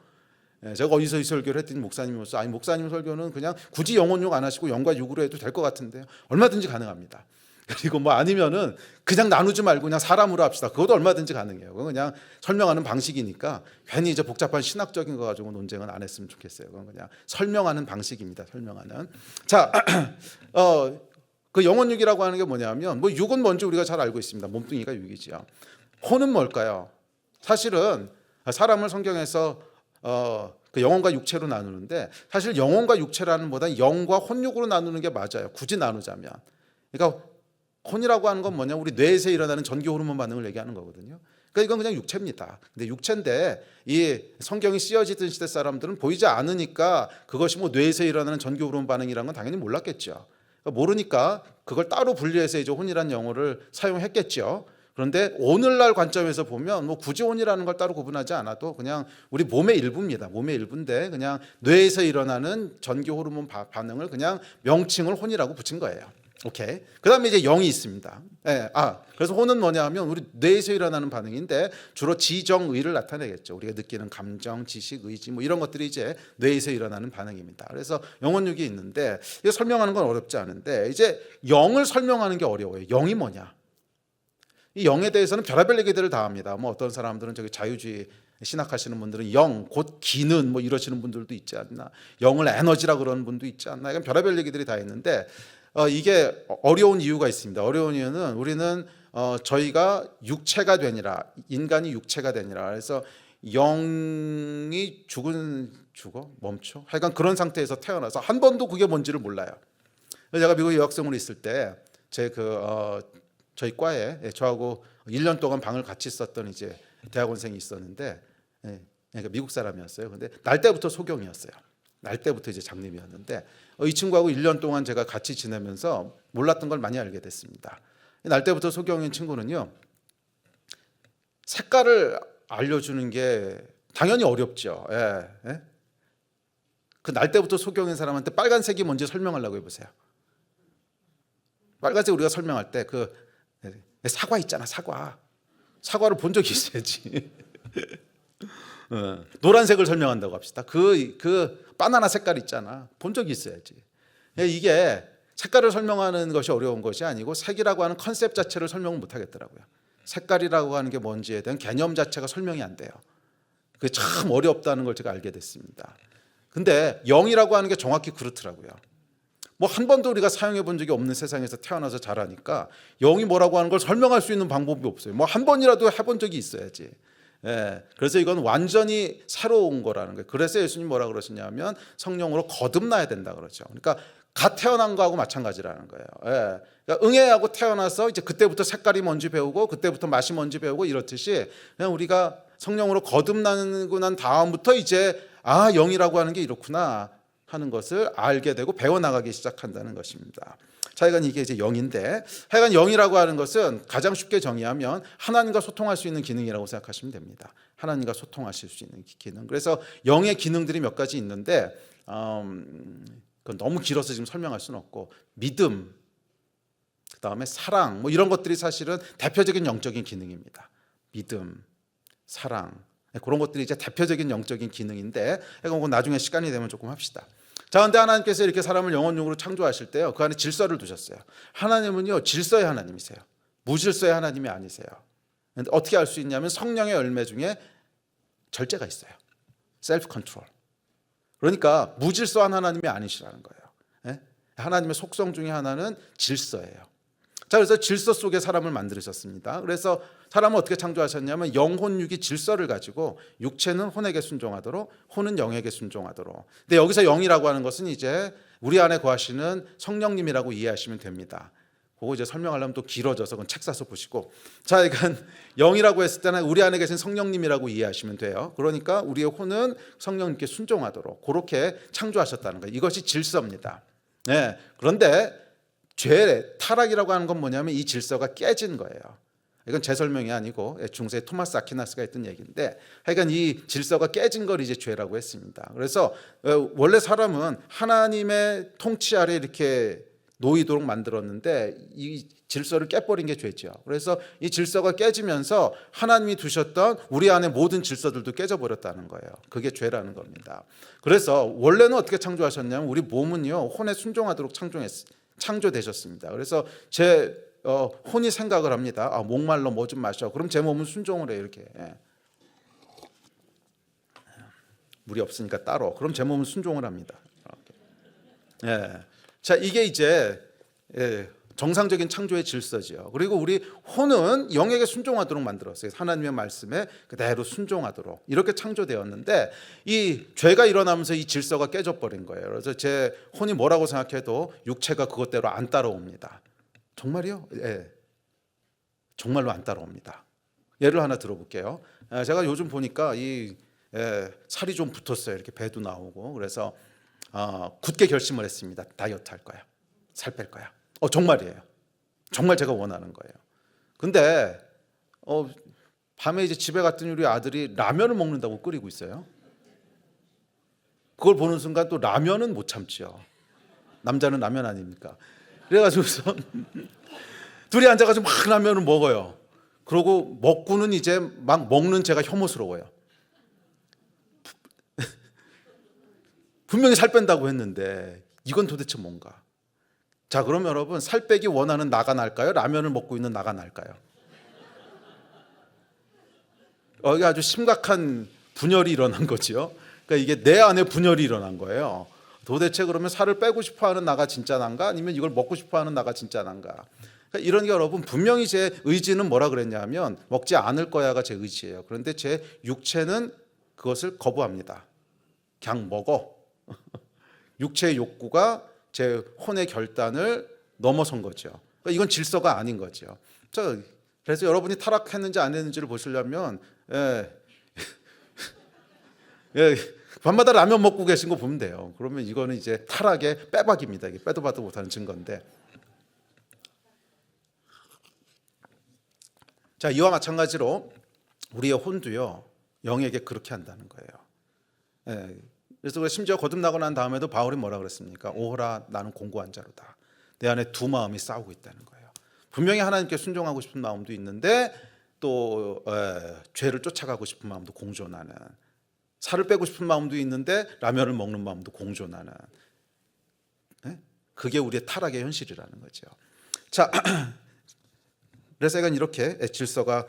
[SPEAKER 1] 제가 어디서 이 설교를 했더니 목사님으로서 아니 목사님 설교는 그냥 굳이 영혼육 안 하시고 영과 육으로 해도 될 것 같은데요. 얼마든지 가능합니다. 그리고 아니면은 그냥 나누지 말고 그냥 사람으로 합시다. 그것도 얼마든지 가능해요. 그건 그냥 설명하는 방식이니까 괜히 이제 복잡한 신학적인 거 가지고 논쟁은 안 했으면 좋겠어요. 그건 그냥 설명하는 방식입니다. 설명하는. 자, 그 영혼육이라고 하는 게 뭐냐면 육은 뭔지 우리가 잘 알고 있습니다. 몸뚱이가 육이지요. 혼은 뭘까요? 사실은 사람을 성경에서 그 영혼과 육체로 나누는데 사실 영혼과 육체라는 보다 영과 혼육으로 나누는 게 맞아요. 굳이 나누자면. 그러니까 혼이라고 하는 건 뭐냐? 우리 뇌에서 일어나는 전기 호르몬 반응을 얘기하는 거거든요. 그러니까 이건 그냥 육체입니다. 근데 육체인데 이 성경이 쓰여지던 시대 사람들은 보이지 않으니까 그것이 뇌에서 일어나는 전기 호르몬 반응이라는 건 당연히 몰랐겠죠. 그러니까 모르니까 그걸 따로 분리해서 이제 혼이라는 용어를 사용했겠죠. 그런데 오늘날 관점에서 보면 굳이 혼이라는 걸 따로 구분하지 않아도 그냥 우리 몸의 일부입니다. 몸의 일부인데 그냥 뇌에서 일어나는 전기 호르몬 반응을 그냥 명칭을 혼이라고 붙인 거예요. 오케이. 그다음에 이제 영이 있습니다. 그래서 혼은 뭐냐 하면 우리 뇌에서 일어나는 반응인데 주로 지정의를 나타내겠죠. 우리가 느끼는 감정, 지식, 의지 이런 것들이 이제 뇌에서 일어나는 반응입니다. 그래서 영혼육이 있는데 이거 설명하는 건 어렵지 않은데 이제 영을 설명하는 게 어려워요. 영이 뭐냐? 이 영에 대해서는 별의별 얘기들을 다 합니다. 어떤 사람들은 자유주의 신학하시는 분들은 영, 곧 기는 이러시는 분들도 있지 않나? 영을 에너지라 그러는 분도 있지 않나? 이건 별의별 얘기들이 다 있는데 이게 어려운 이유가 있습니다. 어려운 이유는 우리는 저희가 육체가 되니라, 인간이 육체가 되니라. 그래서 영이 죽어 멈춰. 하여간 그런 상태에서 태어나서 한 번도 그게 뭔지를 몰라요. 제가 미국 유학생으로 있을 때 저희 과에 저하고 1년 동안 방을 같이 썼던 이제 대학원생이 있었는데, 그러니까 미국 사람이었어요. 근데 날 때부터 소경이었어요. 날 때부터 이제 장님이었는데 이 친구하고 1년 동안 제가 같이 지내면서 몰랐던 걸 많이 알게 됐습니다. 날 때부터 소경인 친구는요, 색깔을 알려주는 게 당연히 어렵죠. 그 날 때부터 소경인 사람한테 빨간색이 뭔지 설명하려고 해보세요. 빨간색 우리가 설명할 때 사과 있잖아, 사과를 본 적이 있어야지. 노란색을 설명한다고 합시다. 그 바나나 색깔 있잖아, 본 적이 있어야지. 이게 색깔을 설명하는 것이 어려운 것이 아니고 색이라고 하는 컨셉 자체를 설명을 못 하겠더라고요. 색깔이라고 하는 게 뭔지에 대한 개념 자체가 설명이 안 돼요. 그게 참 어렵다는 걸 제가 알게 됐습니다. 근데 영이라고 하는 게 정확히 그렇더라고요. 한 번도 우리가 사용해 본 적이 없는 세상에서 태어나서 자라니까 영이 뭐라고 하는 걸 설명할 수 있는 방법이 없어요. 한 번이라도 해본 적이 있어야지. 그래서 이건 완전히 새로운 거라는 거예요. 그래서 예수님 뭐라 그러시냐면 성령으로 거듭나야 된다 그러죠. 그러니까 갓 태어난 거하고 마찬가지라는 거예요. 그러니까 응애하고 태어나서 이제 그때부터 색깔이 뭔지 배우고 그때부터 맛이 뭔지 배우고 이렇듯이 그냥 우리가 성령으로 거듭나고 난 다음부터 이제 영이라고 하는 게 이렇구나 하는 것을 알게 되고 배워나가기 시작한다는 것입니다. 자, 이건 이게 이제 영인데, 하여간 영이라고 하는 것은 가장 쉽게 정의하면 하나님과 소통할 수 있는 기능이라고 생각하시면 됩니다. 하나님과 소통하실 수 있는 기능. 그래서 영의 기능들이 몇 가지 있는데 그건 너무 길어서 지금 설명할 수는 없고, 믿음, 그다음에 사랑 이런 것들이 사실은 대표적인 영적인 기능입니다. 믿음, 사랑, 그런 것들이 이제 대표적인 영적인 기능인데 이건 나중에 시간이 되면 조금 합시다. 자, 그런데 하나님께서 이렇게 사람을 영혼육으로 창조하실 때요, 그 안에 질서를 두셨어요. 하나님은요, 질서의 하나님이세요. 무질서의 하나님이 아니세요. 그런데 어떻게 알 수 있냐면 성령의 열매 중에 절제가 있어요. 셀프 컨트롤. 그러니까 무질서한 하나님이 아니시라는 거예요. 하나님의 속성 중에 하나는 질서예요. 자, 그래서 질서 속에 사람을 만들으셨습니다. 그래서 사람을 어떻게 창조하셨냐면 영혼 육이 질서를 가지고 육체는 혼에게 순종하도록 혼은 영에게 순종하도록. 근데 여기서 영이라고 하는 것은 이제 우리 안에 거하시는 성령님이라고 이해하시면 됩니다. 그거 이제 설명하려면 또 길어져서 그건 책 사서 보시고. 자, 그러니까 영이라고 했을 때는 우리 안에 계신 성령님이라고 이해하시면 돼요. 그러니까 우리의 혼은 성령님께 순종하도록 그렇게 창조하셨다는 거예요. 이것이 질서입니다. 네. 그런데 죄, 타락이라고 하는 건 뭐냐면 이 질서가 깨진 거예요. 이건 제 설명이 아니고 중세 토마스 아퀴나스가 했던 얘기인데, 하여간 이 질서가 깨진 걸 이제 죄라고 했습니다. 그래서 원래 사람은 하나님의 통치 아래 이렇게 놓이도록 만들었는데 이 질서를 깨버린 게 죄죠. 그래서 이 질서가 깨지면서 하나님이 두셨던 우리 안에 모든 질서들도 깨져버렸다는 거예요. 그게 죄라는 겁니다. 그래서 원래는 어떻게 창조하셨냐면 우리 몸은요 혼에 순종하도록 창조되셨습니다. 그래서 제 혼이 생각을 합니다. 목말라 뭐 좀 마셔. 그럼 제 몸은 순종을 해 이렇게. 물이 없으니까 따로. 그럼 제 몸은 순종을 합니다. 예. 자, 이게 이제 정상적인 창조의 질서지요. 그리고 우리 혼은 영에게 순종하도록 만들었어요. 하나님의 말씀에 그대로 순종하도록 이렇게 창조되었는데 이 죄가 일어나면서 이 질서가 깨져버린 거예요. 그래서 제 혼이 뭐라고 생각해도 육체가 그것대로 안 따라옵니다. 정말이요? 예. 정말로 안 따라옵니다. 예를 하나 들어볼게요. 제가 요즘 보니까 살이 좀 붙었어요. 이렇게 배도 나오고. 그래서 굳게 결심을 했습니다. 다이어트 할 거야. 살 뺄 거야. 정말이에요. 정말 제가 원하는 거예요. 근데 밤에 이제 집에 갔더니 우리 아들이 라면을 먹는다고 끓이고 있어요. 그걸 보는 순간 또 라면은 못 참지요. 남자는 라면 아닙니까? 그래가지고서 둘이 앉아가지고 막 라면을 먹어요. 그러고 먹고는 이제 막 먹는 제가 혐오스러워요. 분명히 살 뺀다고 했는데 이건 도대체 뭔가? 자, 그럼 여러분 살 빼기 원하는 나가 날까요? 라면을 먹고 있는 나가 날까요? 이게 아주 심각한 분열이 일어난 거지요. 그러니까 이게 내 안에 분열이 일어난 거예요. 도대체 그러면 살을 빼고 싶어하는 나가 진짜 난가? 아니면 이걸 먹고 싶어하는 나가 진짜 난가? 그러니까 이런 게 여러분 분명히 제 의지는 뭐라 그랬냐면 먹지 않을 거야가 제 의지예요. 그런데 제 육체는 그것을 거부합니다. 그냥 먹어. 육체의 욕구가 제 혼의 결단을 넘어선 거죠. 그러니까 이건 질서가 아닌 거죠. 그래서 여러분이 타락했는지 안 했는지를 보시려면 밤마다 라면 먹고 계신 거 보면 돼요. 그러면 이거는 이제 타락의 빼박입니다. 이게 빼도 봐도 못하는 증거인데. 자, 이와 마찬가지로 우리의 혼도요 영에게 그렇게 한다는 거예요. 그래서 심지어 거듭나고 난 다음에도 바울이 뭐라 그랬습니까? 오호라 나는 공고한 자로다. 내 안에 두 마음이 싸우고 있다는 거예요. 분명히 하나님께 순종하고 싶은 마음도 있는데 또 죄를 쫓아가고 싶은 마음도 공존하는, 살을 빼고 싶은 마음도 있는데 라면을 먹는 마음도 공존하는, 그게 우리의 타락의 현실이라는 거죠. 자, 그래서 이건 이렇게 질서가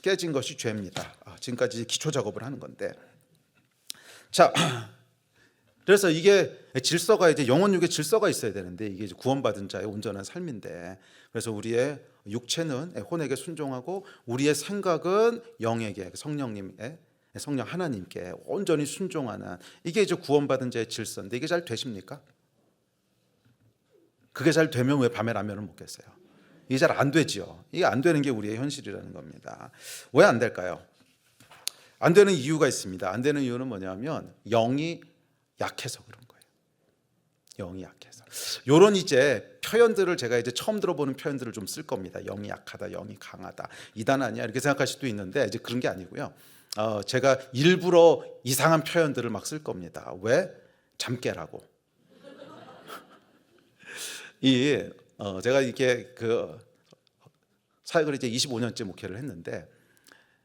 [SPEAKER 1] 깨진 것이 죄입니다. 지금까지 기초 작업을 하는 건데, 자, 그래서 이게 질서가 이제 영혼육의 질서가 있어야 되는데 이게 이제 구원받은 자의 온전한 삶인데, 그래서 우리의 육체는 혼에게 순종하고 우리의 생각은 영에게, 성령님의, 성령 하나님께 온전히 순종하는, 이게 이제 구원받은 자의 질서인데 이게 잘 되십니까? 그게 잘 되면 왜 밤에 라면을 먹겠어요? 이게 잘 안 되죠. 이게 안 되는 게 우리의 현실이라는 겁니다. 왜 안 될까요? 안 되는 이유가 있습니다. 안 되는 이유는 뭐냐면 영이 약해서 그런 거예요. 영이 약해서. 요런 이제 표현들을 제가 이제 처음 들어보는 표현들을 좀 쓸 겁니다. 영이 약하다, 영이 강하다, 이단 아니야 이렇게 생각할 수도 있는데 이제 그런 게 아니고요. 제가 일부러 이상한 표현들을 막 쓸 겁니다. 왜? 잠깨라고. 제가 이게 사역을 이제 25년째 목회를 했는데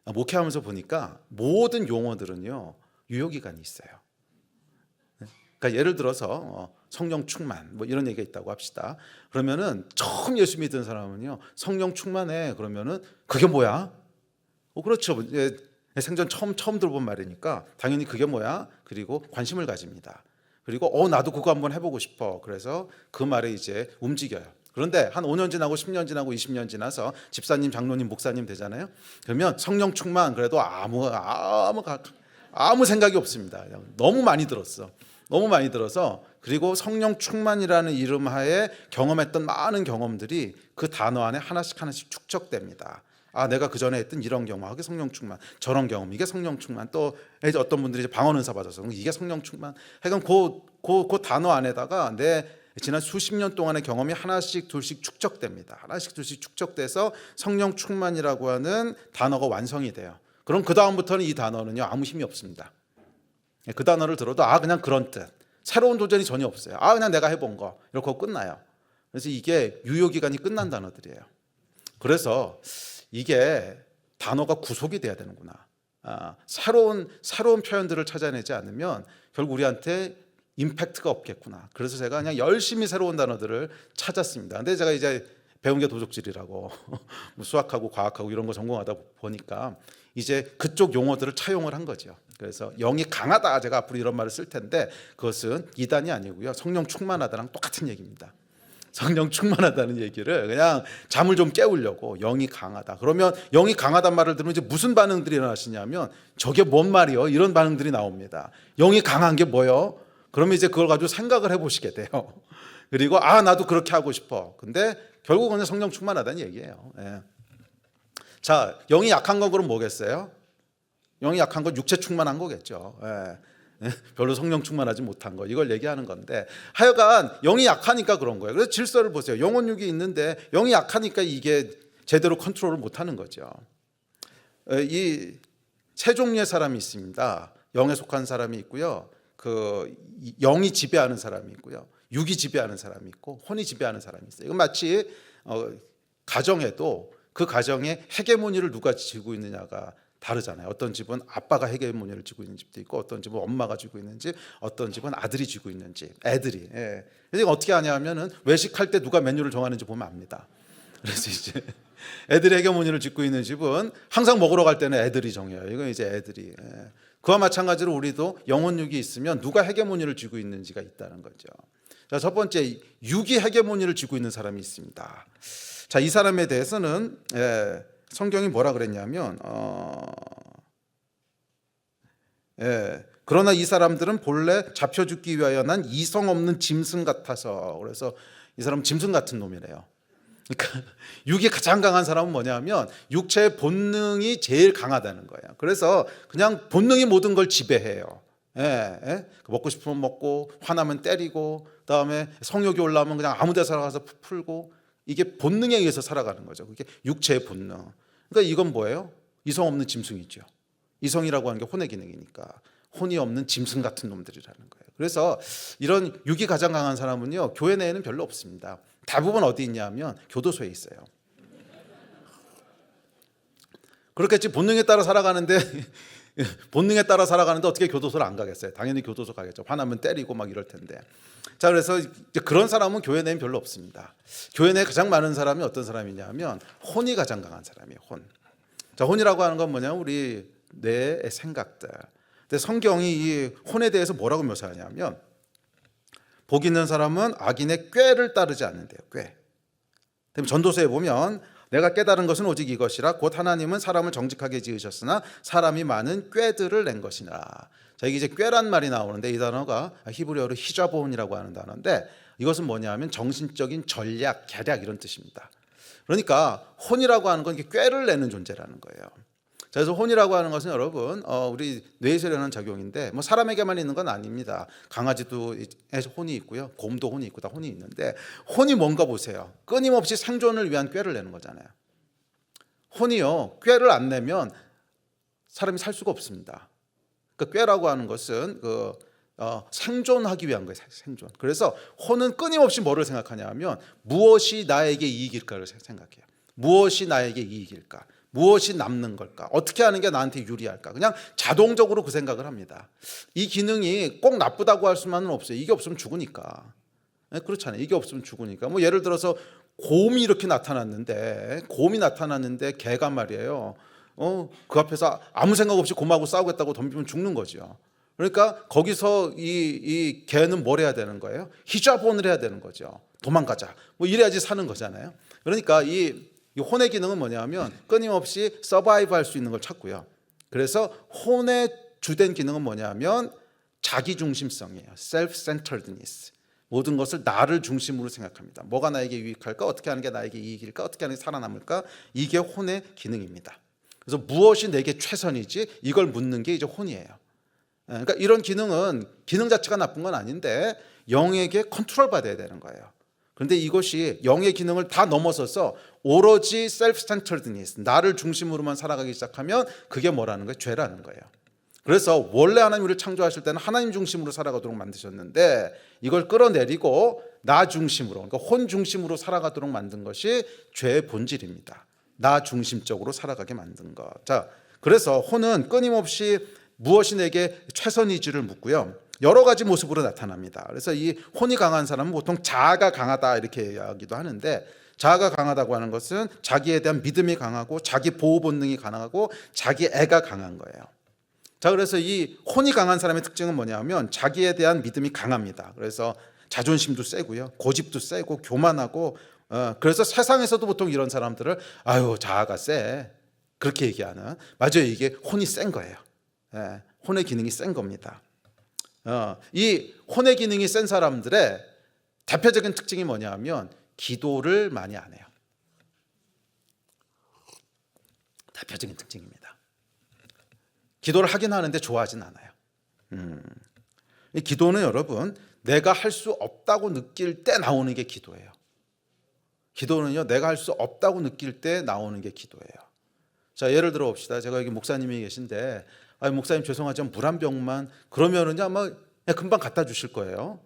[SPEAKER 1] 목회하면서 보니까 모든 용어들은요 유효기간이 있어요. 그러니까 예를 들어서 성령 충만 뭐 이런 얘기가 있다고 합시다. 그러면은 처음 예수 믿은 사람은요 성령 충만해 그러면은 그게 뭐야? 그렇죠. 생전 처음 들어본 말이니까 당연히 그게 뭐야? 그리고 관심을 가집니다. 그리고 나도 그거 한번 해보고 싶어. 그래서 그 말에 이제 움직여요. 그런데 한 5년 지나고 10년 지나고 20년 지나서 집사님, 장로님, 목사님 되잖아요. 그러면 성령 충만 그래도 아무 생각이 없습니다. 너무 많이 들었어. 너무 많이 들어서 그리고 성령 충만이라는 이름 하에 경험했던 많은 경험들이 그 단어 안에 하나씩 축적됩니다. 아, 내가 그 전에 했던 이런 경험, 이게 성령 충만, 저런 경험, 이게 성령 충만. 또 어떤 분들이 이제 방언 은사 받아서 이게 성령 충만. 하여간 그 단어 안에다가 내 지난 수십 년 동안의 경험이 하나씩 둘씩 축적됩니다. 하나씩 둘씩 축적돼서 성령 충만이라고 하는 단어가 완성이 돼요. 그럼 그 다음부터는 이 단어는요 아무 힘이 없습니다. 그 단어를 들어도 그냥 그런 뜻. 새로운 도전이 전혀 없어요. 그냥 내가 해본 거 이렇게 하고 끝나요. 그래서 이게 유효기간이 끝난 단어들이에요. 그래서 이게 단어가 구속이 돼야 되는구나. 새로운 표현들을 찾아내지 않으면 결국 우리한테 임팩트가 없겠구나. 그래서 제가 그냥 열심히 새로운 단어들을 찾았습니다. 근데 제가 이제 배운 게 도적질이라고 수학하고 과학하고 이런 거 전공하다 보니까 이제 그쪽 용어들을 차용을 한 거죠. 그래서 영이 강하다, 제가 앞으로 이런 말을 쓸 텐데 그것은 이단이 아니고요, 성령 충만하다랑 똑같은 얘기입니다. 성령 충만하다는 얘기를 그냥 잠을 좀 깨우려고 영이 강하다. 그러면 영이 강하다는 말을 들으면 이제 무슨 반응들이 일어나시냐면 저게 뭔 말이요? 이런 반응들이 나옵니다. 영이 강한 게 뭐요? 그러면 이제 그걸 가지고 생각을 해보시게 돼요. 그리고 나도 그렇게 하고 싶어. 근데 결국은 성령 충만하다는 얘기예요. 예. 자, 영이 약한 건 그럼 뭐겠어요? 영이 약한 건 육체 충만한 거겠죠. 예. 별로 성령 충만하지 못한 거, 이걸 얘기하는 건데 하여간 영이 약하니까 그런 거예요. 그래서 질서를 보세요. 영혼육이 있는데 영이 약하니까 이게 제대로 컨트롤을 못하는 거죠. 이 세 종류의 사람이 있습니다. 영에 속한 사람이 있고요, 그 영이 지배하는 사람이 있고요, 육이 지배하는 사람이 있고 혼이 지배하는 사람이 있어요. 이건 마치 가정에도 그 가정의 헤게모니를 누가 지고 있느냐가 다르잖아요. 어떤 집은 아빠가 헤게모니를 쥐고 있는 집도 있고, 어떤 집은 엄마가 쥐고 있는 집, 어떤 집은 아들이 쥐고 있는 집, 애들이. 예. 그래서 어떻게 하냐면은 외식할 때 누가 메뉴를 정하는지 보면 압니다. 그래서 이제 애들이 헤게모니를 쥐고 있는 집은 항상 먹으러 갈 때는 애들이 정해요. 이건 이제 애들이. 예. 그와 마찬가지로 우리도 영혼육이 있으면 누가 헤게모니를 쥐고 있는지가 있다는 거죠. 자, 첫 번째, 육이 헤게모니를 쥐고 있는 사람이 있습니다. 자, 이 사람에 대해서는 성경이 뭐라 그랬냐면 그러나 이 사람들은 본래 잡혀 죽기 위하여 난 이성 없는 짐승 같아서, 그래서 이 사람은 짐승 같은 놈이래요. 그러니까 육이 가장 강한 사람은 뭐냐면 육체의 본능이 제일 강하다는 거예요. 그래서 그냥 본능이 모든 걸 지배해요. 먹고 싶으면 먹고, 화나면 때리고, 그다음에 성욕이 올라오면 그냥 아무 데서나 가서 풀고, 이게 본능에 의해서 살아가는 거죠. 그게 육체의 본능. 그러니까 이건 뭐예요? 이성 없는 짐승이죠. 이성이라고 하는 게 혼의 기능이니까 혼이 없는 짐승 같은 놈들이라는 거예요. 그래서 이런 육이 가장 강한 사람은요, 교회 내에는 별로 없습니다. 대부분 어디 있냐면 교도소에 있어요. 그렇겠지. 본능에 따라 살아가는데 어떻게 교도소를 안 가겠어요? 당연히 교도소 가겠죠. 화나면 때리고 막 이럴 텐데. 자, 그래서 이제 그런 사람은 교회 내엔 별로 없습니다. 교회 내에 가장 많은 사람이 어떤 사람이냐면 혼이 가장 강한 사람이에요. 혼. 자, 혼이라고 하는 건 뭐냐면 우리 뇌의 생각들. 근데 성경이 이 혼에 대해서 뭐라고 묘사하냐면, 복 있는 사람은 악인의 꾀를 따르지 않는데요. 꾀. 전도서에 보면 내가 깨달은 것은 오직 이것이라 곧 하나님은 사람을 정직하게 지으셨으나 사람이 많은 꾀들을 낸 것이니라. 자, 이게 이제 꾀란 말이 나오는데 이 단어가 히브리어로 히자본이라고 하는 단어인데 이것은 뭐냐면 정신적인 전략, 계략 이런 뜻입니다. 그러니까 혼이라고 하는 건 이게 꾀를 내는 존재라는 거예요. 자, 그래서 혼이라고 하는 것은 여러분 우리 뇌에서 일어나는 작용인데 뭐 사람에게만 있는 건 아닙니다. 강아지도 혼이 있고요, 곰도 혼이 있고 다 혼이 있는데 혼이 뭔가 보세요. 끊임없이 생존을 위한 꾀를 내는 거잖아요. 혼이요, 꾀를 안 내면 사람이 살 수가 없습니다. 그 꾀라고 하는 것은 생존하기 위한 거예요. 생존. 그래서 혼은 끊임없이 뭐를 생각하냐면 무엇이 나에게 이익일까를 생각해요. 무엇이 나에게 이익일까? 무엇이 남는 걸까? 어떻게 하는 게 나한테 유리할까? 그냥 자동적으로 그 생각을 합니다. 이 기능이 꼭 나쁘다고 할 수만은 없어요. 이게 없으면 죽으니까. 그렇잖아요. 이게 없으면 죽으니까. 뭐 예를 들어서 곰이 이렇게 나타났는데 개가 말이에요. 그 앞에서 아무 생각 없이 곰하고 싸우겠다고 덤비면 죽는 거죠. 그러니까 거기서 이 개는 뭘 해야 되는 거예요? 히자본을 해야 되는 거죠. 도망가자. 뭐 이래야지 사는 거잖아요. 그러니까 이 혼의 기능은 뭐냐면 끊임없이 서바이브 할 수 있는 걸 찾고요. 그래서 혼의 주된 기능은 뭐냐면 자기중심성이에요. self-centeredness. 모든 것을 나를 중심으로 생각합니다. 뭐가 나에게 유익할까? 어떻게 하는 게 나에게 이익일까? 어떻게 하는 게 살아남을까? 이게 혼의 기능입니다. 그래서 무엇이 내게 최선이지? 이걸 묻는 게 이제 혼이에요. 그러니까 이런 기능은 기능 자체가 나쁜 건 아닌데 영에게 컨트롤 받아야 되는 거예요. 그런데 이것이 영의 기능을 다 넘어서서 오로지 self-centeredness, 나를 중심으로만 살아가기 시작하면 그게 뭐라는 거예요? 죄라는 거예요. 그래서 원래 하나님 우리를 창조하실 때는 하나님 중심으로 살아가도록 만드셨는데 이걸 끌어내리고 나 중심으로, 그러니까 혼 중심으로 살아가도록 만든 것이 죄의 본질입니다. 나 중심적으로 살아가게 만든 것. 자, 그래서 혼은 끊임없이 무엇이 내게 최선이지를 묻고요. 여러 가지 모습으로 나타납니다. 그래서 이 혼이 강한 사람은 보통 자아가 강하다 이렇게 이야기도 하는데, 자아가 강하다고 하는 것은 자기에 대한 믿음이 강하고 자기 보호 본능이 강하고 자기 애가 강한 거예요. 자, 그래서 이 혼이 강한 사람의 특징은 뭐냐면 자기에 대한 믿음이 강합니다. 그래서 자존심도 세고요, 고집도 세고 교만하고, 그래서 세상에서도 보통 이런 사람들을 아유 자아가 세 그렇게 얘기하는, 맞아요, 이게 혼이 센 거예요. 혼의 기능이 센 겁니다. 이 혼의 기능이 센 사람들의 대표적인 특징이 뭐냐면 기도를 많이 안 해요. 대표적인 특징입니다. 기도를 하긴 하는데 좋아하진 않아요. 이 기도는 여러분 내가 할 수 없다고 느낄 때 나오는 게 기도예요. 기도는요, 내가 할 수 없다고 느낄 때 나오는 게 기도예요. 자, 예를 들어 봅시다. 제가 여기 목사님이 계신데, 목사님 죄송하지만 물 한 병만, 그러면은요 아마 금방 갖다 주실 거예요.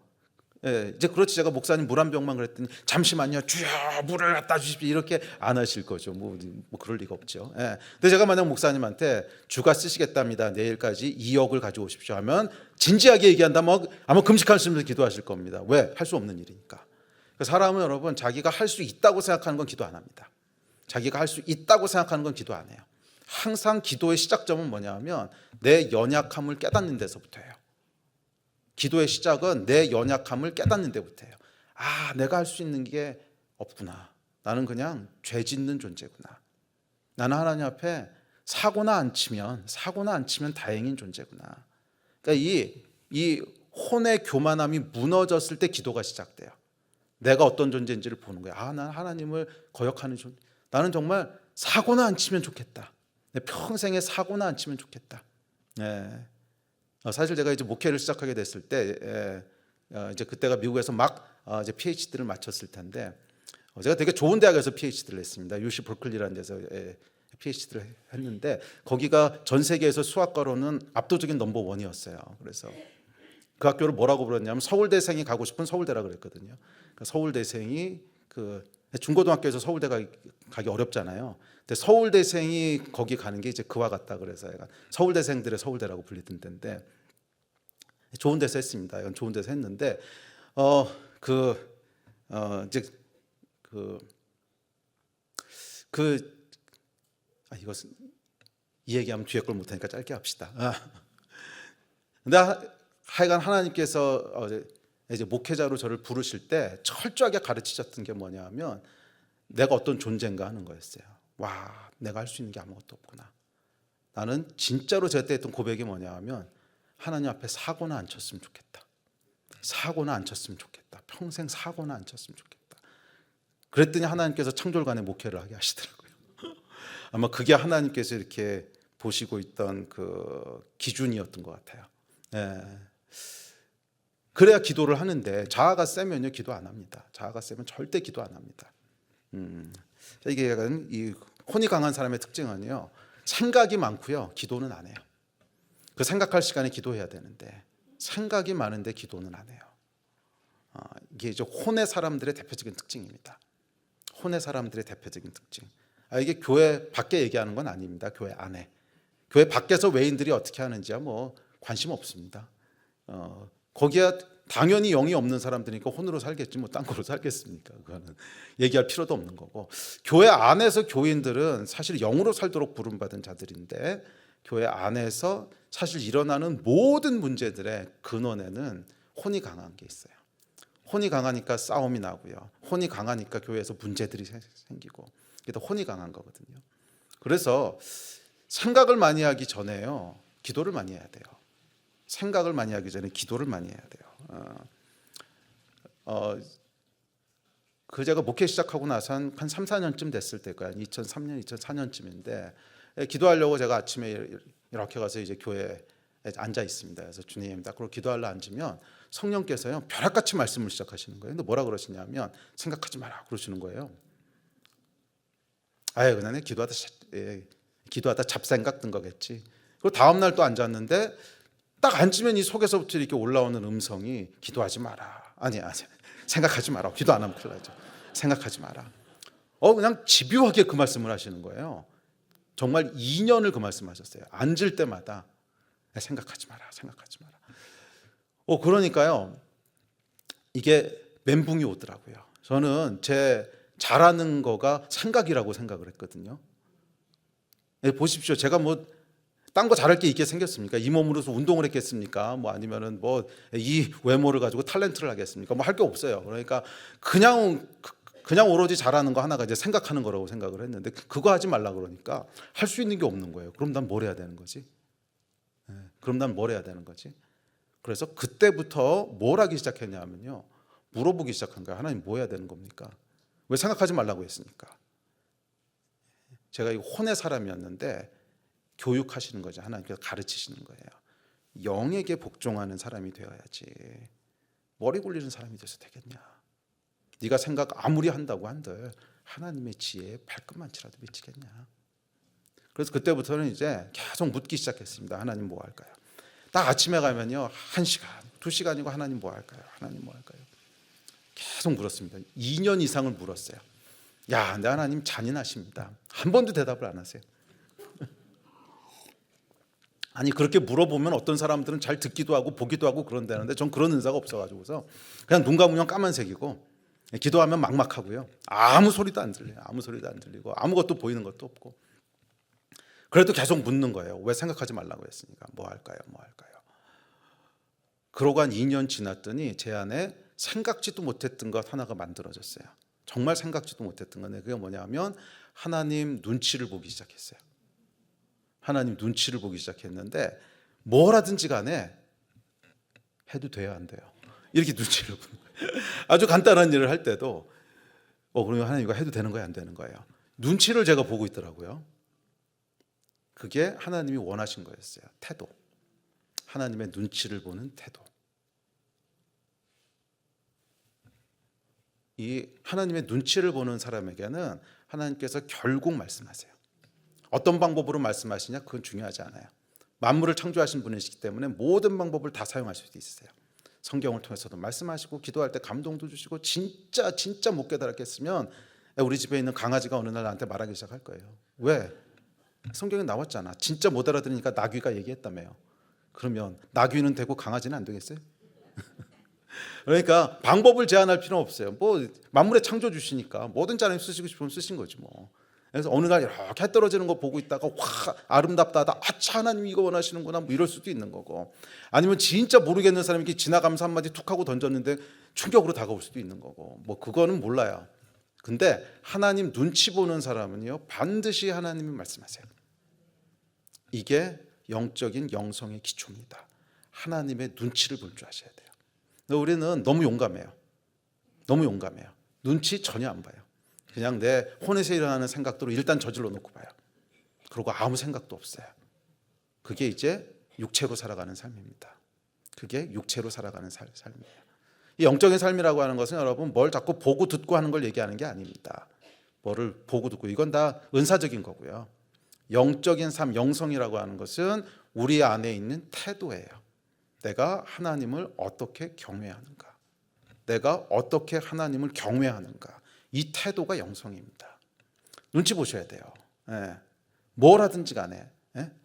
[SPEAKER 1] 이제 그렇지, 제가 목사님 물 한 병만 그랬더니 잠시만요 주여 물을 갖다 주십시오 이렇게 안 하실 거죠. 뭐 그럴 리가 없죠. 근데 제가 만약 목사님한테 주가 쓰시겠답니다, 내일까지 2억을 가져오십시오 하면 진지하게 얘기한다면 아마 금식하시면서 기도하실 겁니다. 왜? 할 수 없는 일이니까. 사람은 여러분 자기가 할 수 있다고 생각하는 건 기도 안 합니다. 자기가 할 수 있다고 생각하는 건 기도 안 해요. 항상 기도의 시작점은 뭐냐면 내 연약함을 깨닫는 데서부터예요. 기도의 시작은 내 연약함을 깨닫는 데부터예요. 아, 내가 할 수 있는 게 없구나. 나는 그냥 죄 짓는 존재구나. 나는 하나님 앞에 사고나 안 치면 다행인 존재구나. 그러니까 이 혼의 교만함이 무너졌을 때 기도가 시작돼요. 내가 어떤 존재인지를 보는 거예요. 아, 난 하나님을 거역하는 존재. 나는 정말 사고나 안 치면 좋겠다. 내 평생에 사고나 안 치면 좋겠다. 사실 제가 이제 목회를 시작하게 됐을 때, 이제 그때가 미국에서 막 이제 PhD를 마쳤을 텐데, 제가 되게 좋은 대학에서 PhD를 했습니다. UC 버클리라는 데서 PhD를 했는데, 거기가 전 세계에서 수학과로는 압도적인 넘버 원이었어요. 그래서 그 학교를 뭐라고 불렀냐면 서울대생이 가고 싶은 서울대라 그랬거든요. 그러니까 서울대생이 중고등학교에서 서울대 가기 어렵잖아요. 근데 서울대생이 거기 가는 게 이제 그와 같다. 그래서 약간 서울대생들의 서울대라고 불리던 데인데, 좋은 데서 했습니다. 이건 좋은 데서 했는데, 이제 이것은 이 얘기하면 뒤에 걸 못하니까 짧게 합시다. 근데 하여간 하나님께서 이제 목회자로 저를 부르실 때 철저하게 가르치셨던 게 뭐냐면 내가 어떤 존재인가 하는 거였어요. 와, 내가 할 수 있는 게 아무것도 없구나. 나는 진짜로 제가 했던 고백이 뭐냐면 하나님 앞에 사고나 안 쳤으면 좋겠다. 사고나 안 쳤으면 좋겠다. 평생 사고나 안 쳤으면 좋겠다. 그랬더니 하나님께서 창졸간에 목회를 하게 하시더라고요. 아마 그게 하나님께서 이렇게 보시고 있던 그 기준이었던 것 같아요. 그래야 기도를 하는데 자아가 세면요 기도 안 합니다. 자아가 세면 절대 기도 안 합니다. 이게 약간 이 혼이 강한 사람의 특징은요, 생각이 많고요 기도는 안 해요. 그 생각할 시간에 기도해야 되는데 생각이 많은데 기도는 안 해요. 이게 이제 혼의 사람들의 대표적인 특징입니다. 혼의 사람들의 대표적인 특징. 이게 교회 밖에 얘기하는 건 아닙니다. 교회 안에. 교회 밖에서 외인들이 어떻게 하는지야 뭐 관심 없습니다. 거기야 당연히 영이 없는 사람들이니까 혼으로 살겠지 뭐 딴 거로 살겠습니까? 그거는 얘기할 필요도 없는 거고, 교회 안에서 교인들은 사실 영으로 살도록 부름받은 자들인데 교회 안에서 사실 일어나는 모든 문제들의 근원에는 혼이 강한 게 있어요. 혼이 강하니까 싸움이 나고요. 혼이 강하니까 교회에서 문제들이 생기고, 이게 다 혼이 강한 거거든요. 그래서 생각을 많이 하기 전에요, 기도를 많이 해야 돼요. 생각을 많이 하기 전에 기도를 많이 해야 돼요. 제가 목회 시작하고 나서 한 3, 4년쯤 됐을 때까요. 2003년, 2004년쯤인데 기도하려고 제가 아침에 이렇게 가서 이제 교회에 앉아 있습니다. 그래서 주님, 딱 그러고 기도하려 앉으면 성령께서요 벼락같이 말씀을 시작하시는 거예요. 근데 뭐라 그러시냐면 생각하지 마라 그러시는 거예요. 아유, 그냥 기도하다 잡생각 든 거겠지. 그리고 다음 날 또 앉았는데 딱 앉으면 이 속에서부터 이렇게 올라오는 음성이 기도하지 마라. 아니 생각하지 마라. 기도 안 하면 큰일 나죠. 생각하지 마라. 그냥 집요하게 그 말씀을 하시는 거예요. 정말 2년을 그 말씀하셨어요. 앉을 때마다 생각하지 마라. 생각하지 마라. 그러니까요. 이게 멘붕이 오더라고요. 저는 제 잘하는 거가 생각이라고 생각을 했거든요. 보십시오. 제가 딴 거 잘할 게 있게 생겼습니까? 이 몸으로서 운동을 했겠습니까? 아니면은 이 외모를 가지고 탤런트를 하겠습니까? 할 게 없어요. 그러니까 그냥 오로지 잘하는 거 하나가 이제 생각하는 거라고 생각을 했는데 그거 하지 말라 그러니까 할 수 있는 게 없는 거예요. 그럼 난 뭘 해야 되는 거지? 그래서 그때부터 뭘 하기 시작했냐면요. 물어보기 시작한 거예요. 하나님 뭐 해야 되는 겁니까? 왜 생각하지 말라고 했습니까? 제가 이 혼의 사람이었는데 교육하시는 거죠. 하나님께서 가르치시는 거예요. 영에게 복종하는 사람이 되어야지 머리 굴리는 사람이 돼서 되겠냐. 네가 생각 아무리 한다고 한들 하나님의 지혜에 발끝만치라도 미치겠냐. 그래서 그때부터는 이제 계속 묻기 시작했습니다. 하나님 뭐 할까요? 딱 아침에 가면요 1시간, 2시간이고 하나님 뭐 할까요? 하나님 뭐 할까요? 계속 물었습니다. 2년 이상을 물었어요. 근데 하나님 잔인하십니다. 한 번도 대답을 안 하세요. 아니 그렇게 물어보면 어떤 사람들은 잘 듣기도 하고 보기도 하고 그런다는데 전 그런 은사가 없어가지고서 그냥 눈 감으면 까만색이고 기도하면 막막하고요. 아무 소리도 안 들려요. 아무 소리도 안 들리고 아무것도 보이는 것도 없고. 그래도 계속 묻는 거예요. 왜 생각하지 말라고 했으니까. 뭐 할까요? 뭐 할까요? 그러고 한 2년 지났더니 제 안에 생각지도 못했던 것 하나가 만들어졌어요. 정말 생각지도 못했던 건데 그게 뭐냐면 하나님 눈치를 보기 시작했어요. 하나님 눈치를 보기 시작했는데 뭘 하든지 간에 해도 돼요 안 돼요? 이렇게 눈치를 보는 거예요. 아주 간단한 일을 할 때도 그러면 하나님 이거 해도 되는 거예요 안 되는 거예요? 눈치를 제가 보고 있더라고요. 그게 하나님이 원하신 거였어요. 태도. 하나님의 눈치를 보는 태도. 이 하나님의 눈치를 보는 사람에게는 하나님께서 결국 말씀하세요. 어떤 방법으로 말씀하시냐 그건 중요하지 않아요. 만물을 창조하신 분이시기 때문에 모든 방법을 다 사용하실 수 있으세요. 성경을 통해서도 말씀하시고 기도할 때 감동도 주시고 진짜 못 깨달았겠으면 우리 집에 있는 강아지가 어느 날 나한테 말하기 시작할 거예요. 왜? 성경에 나왔잖아. 진짜 못 알아들으니까 나귀가 얘기했다며요. 그러면 나귀는 되고 강아지는 안 되겠어요? 그러니까 방법을 제한할 필요는 없어요. 만물의 창조 주시니까 뭐든지 하나님 쓰시고 싶으면 쓰신 거지 뭐. 그래서 어느 날 이렇게 해 떨어지는 거 보고 있다가 와 아름답다 하다 아차 하나님 이거 원하시는구나 이럴 수도 있는 거고, 아니면 진짜 모르겠는 사람이 이렇게 지나가면서 한마디 툭 하고 던졌는데 충격으로 다가올 수도 있는 거고 그거는 몰라요. 근데 하나님 눈치 보는 사람은요 반드시 하나님이 말씀하세요. 이게 영적인 영성의 기초입니다. 하나님의 눈치를 볼 줄 아셔야 돼요. 근데 우리는 너무 용감해요. 눈치 전혀 안 봐요. 그냥 내 혼에서 일어나는 생각대로 일단 저질러 놓고 봐요. 그리고 아무 생각도 없어요. 그게 이제 육체로 살아가는 삶입니다. 그게 육체로 살아가는 삶이에요. 이 영적인 삶이라고 하는 것은 여러분 뭘 자꾸 보고 듣고 하는 걸 얘기하는 게 아닙니다. 뭐를 보고 듣고 이건 다 은사적인 거고요. 영적인 삶, 영성이라고 하는 것은 우리 안에 있는 태도예요. 내가 하나님을 어떻게 경외하는가, 내가 어떻게 하나님을 경외하는가, 이 태도가 영성입니다. 눈치 보셔야 돼요. 뭘 하든지 간에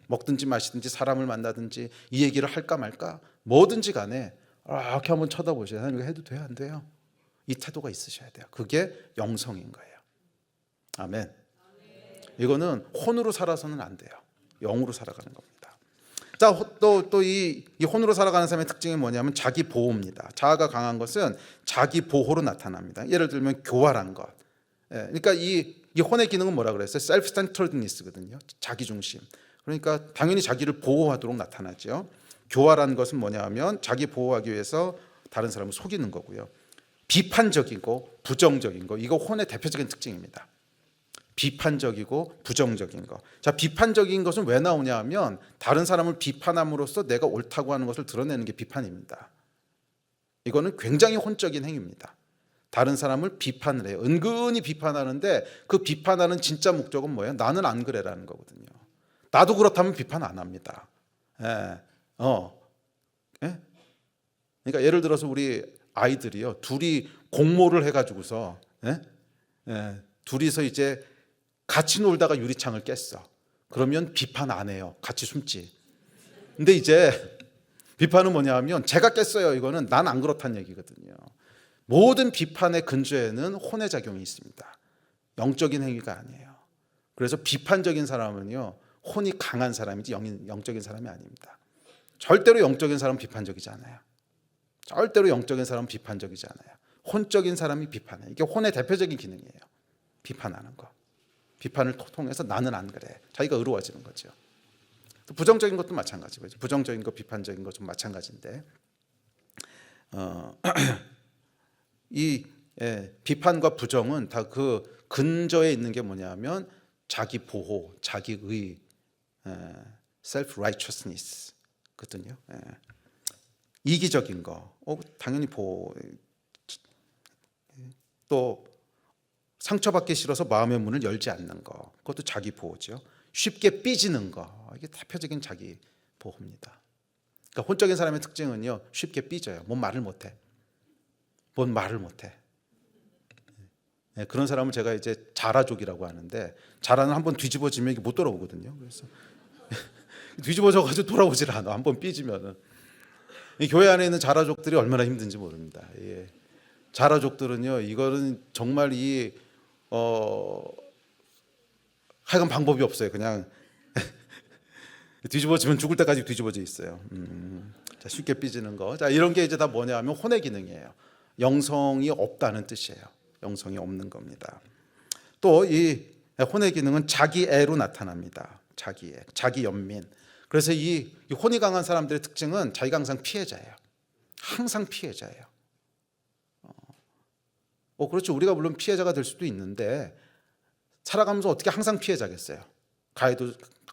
[SPEAKER 1] 먹든지 마시든지 사람을 만나든지 이 얘기를 할까 말까 뭐든지 간에 이렇게 한번 쳐다보셔야 돼요. 이거 해도 돼요 안 돼요? 이 태도가 있으셔야 돼요. 그게 영성인 거예요. 아멘. 이거는 혼으로 살아서는 안 돼요. 영으로 살아가는 겁니다. 이 혼으로 살아가는 사람의 특징이 뭐냐면 자기 보호입니다. 자아가 강한 것은 자기 보호로 나타납니다. 예를 들면 교활한 것. 그러니까 이 혼의 기능은 뭐라 그랬어요? self-centeredness거든요. 자기 중심. 그러니까 당연히 자기를 보호하도록 나타나죠. 교활한 것은 뭐냐면 자기 보호하기 위해서 다른 사람을 속이는 거고요. 비판적이고 부정적인 거, 이거 혼의 대표적인 특징입니다. 비판적이고 부정적인 거. 자, 비판적인 것은 왜 나오냐 하면 다른 사람을 비판함으로써 내가 옳다고 하는 것을 드러내는 게 비판입니다. 이거는 굉장히 혼적인 행위입니다. 다른 사람을 비판을 해요. 은근히 비판하는데 그 비판하는 진짜 목적은 뭐예요? 나는 안 그래라는 거거든요. 나도 그렇다면 비판 안 합니다. 예. 예? 그러니까 예를 들어서 우리 아이들이요, 둘이 공모를 해가지고서 둘이서 이제 같이 놀다가 유리창을 깼어. 그러면 비판 안 해요. 같이 숨지. 근데 이제 비판은 뭐냐 하면 제가 깼어요. 이거는 난 안 그렇다는 얘기거든요. 모든 비판의 근저에는 혼의 작용이 있습니다. 영적인 행위가 아니에요. 그래서 비판적인 사람은요, 혼이 강한 사람이지 영적인 사람이 아닙니다. 절대로 영적인 사람은 비판적이지 않아요. 절대로 영적인 사람은 비판적이지 않아요. 혼적인 사람이 비판해. 이게 혼의 대표적인 기능이에요. 비판하는 거. 비판을 통해서 나는 안 그래. 자기가 의로워지는 거죠. 또 부정적인 것도 마찬가지죠. 부정적인 거, 비판적인 거 좀 마찬가지인데 이 비판과 부정은 다 그 근저에 있는 게 뭐냐면 자기 보호, 자기의 self-righteousness 거든요. 이기적인 거, 당연히 보호. 또 상처받기 싫어서 마음의 문을 열지 않는 거, 그것도 자기 보호죠. 쉽게 삐지는 거, 이게 대표적인 자기 보호입니다. 그러니까 혼적인 사람의 특징은요, 쉽게 삐져요. 뭔 말을 못해. 그런 사람을 제가 이제 자라족이라고 하는데, 자라는 한번 뒤집어지면 이게 못 돌아오거든요. 그래서 뒤집어져가지고 돌아오질 않아. 한번 삐지면은. 이 교회 안에 있는 자라족들이 얼마나 힘든지 모릅니다. 예. 자라족들은요, 이거는 정말 하여간 방법이 없어요. 그냥 뒤집어지면 죽을 때까지 뒤집어져 있어요. 자, 쉽게 삐지는 거. 자, 이런 게 이제 다 뭐냐 하면 혼의 기능이에요. 영성이 없다는 뜻이에요. 영성이 없는 겁니다. 또 이 혼의 기능은 자기애로 나타납니다. 자기애, 자기 연민. 그래서 이 혼이 강한 사람들의 특징은 자기가 항상 피해자예요. 항상 피해자예요. 그렇죠. 우리가 물론 피해자가 될 수도 있는데 살아가면서 어떻게 항상 피해자겠어요.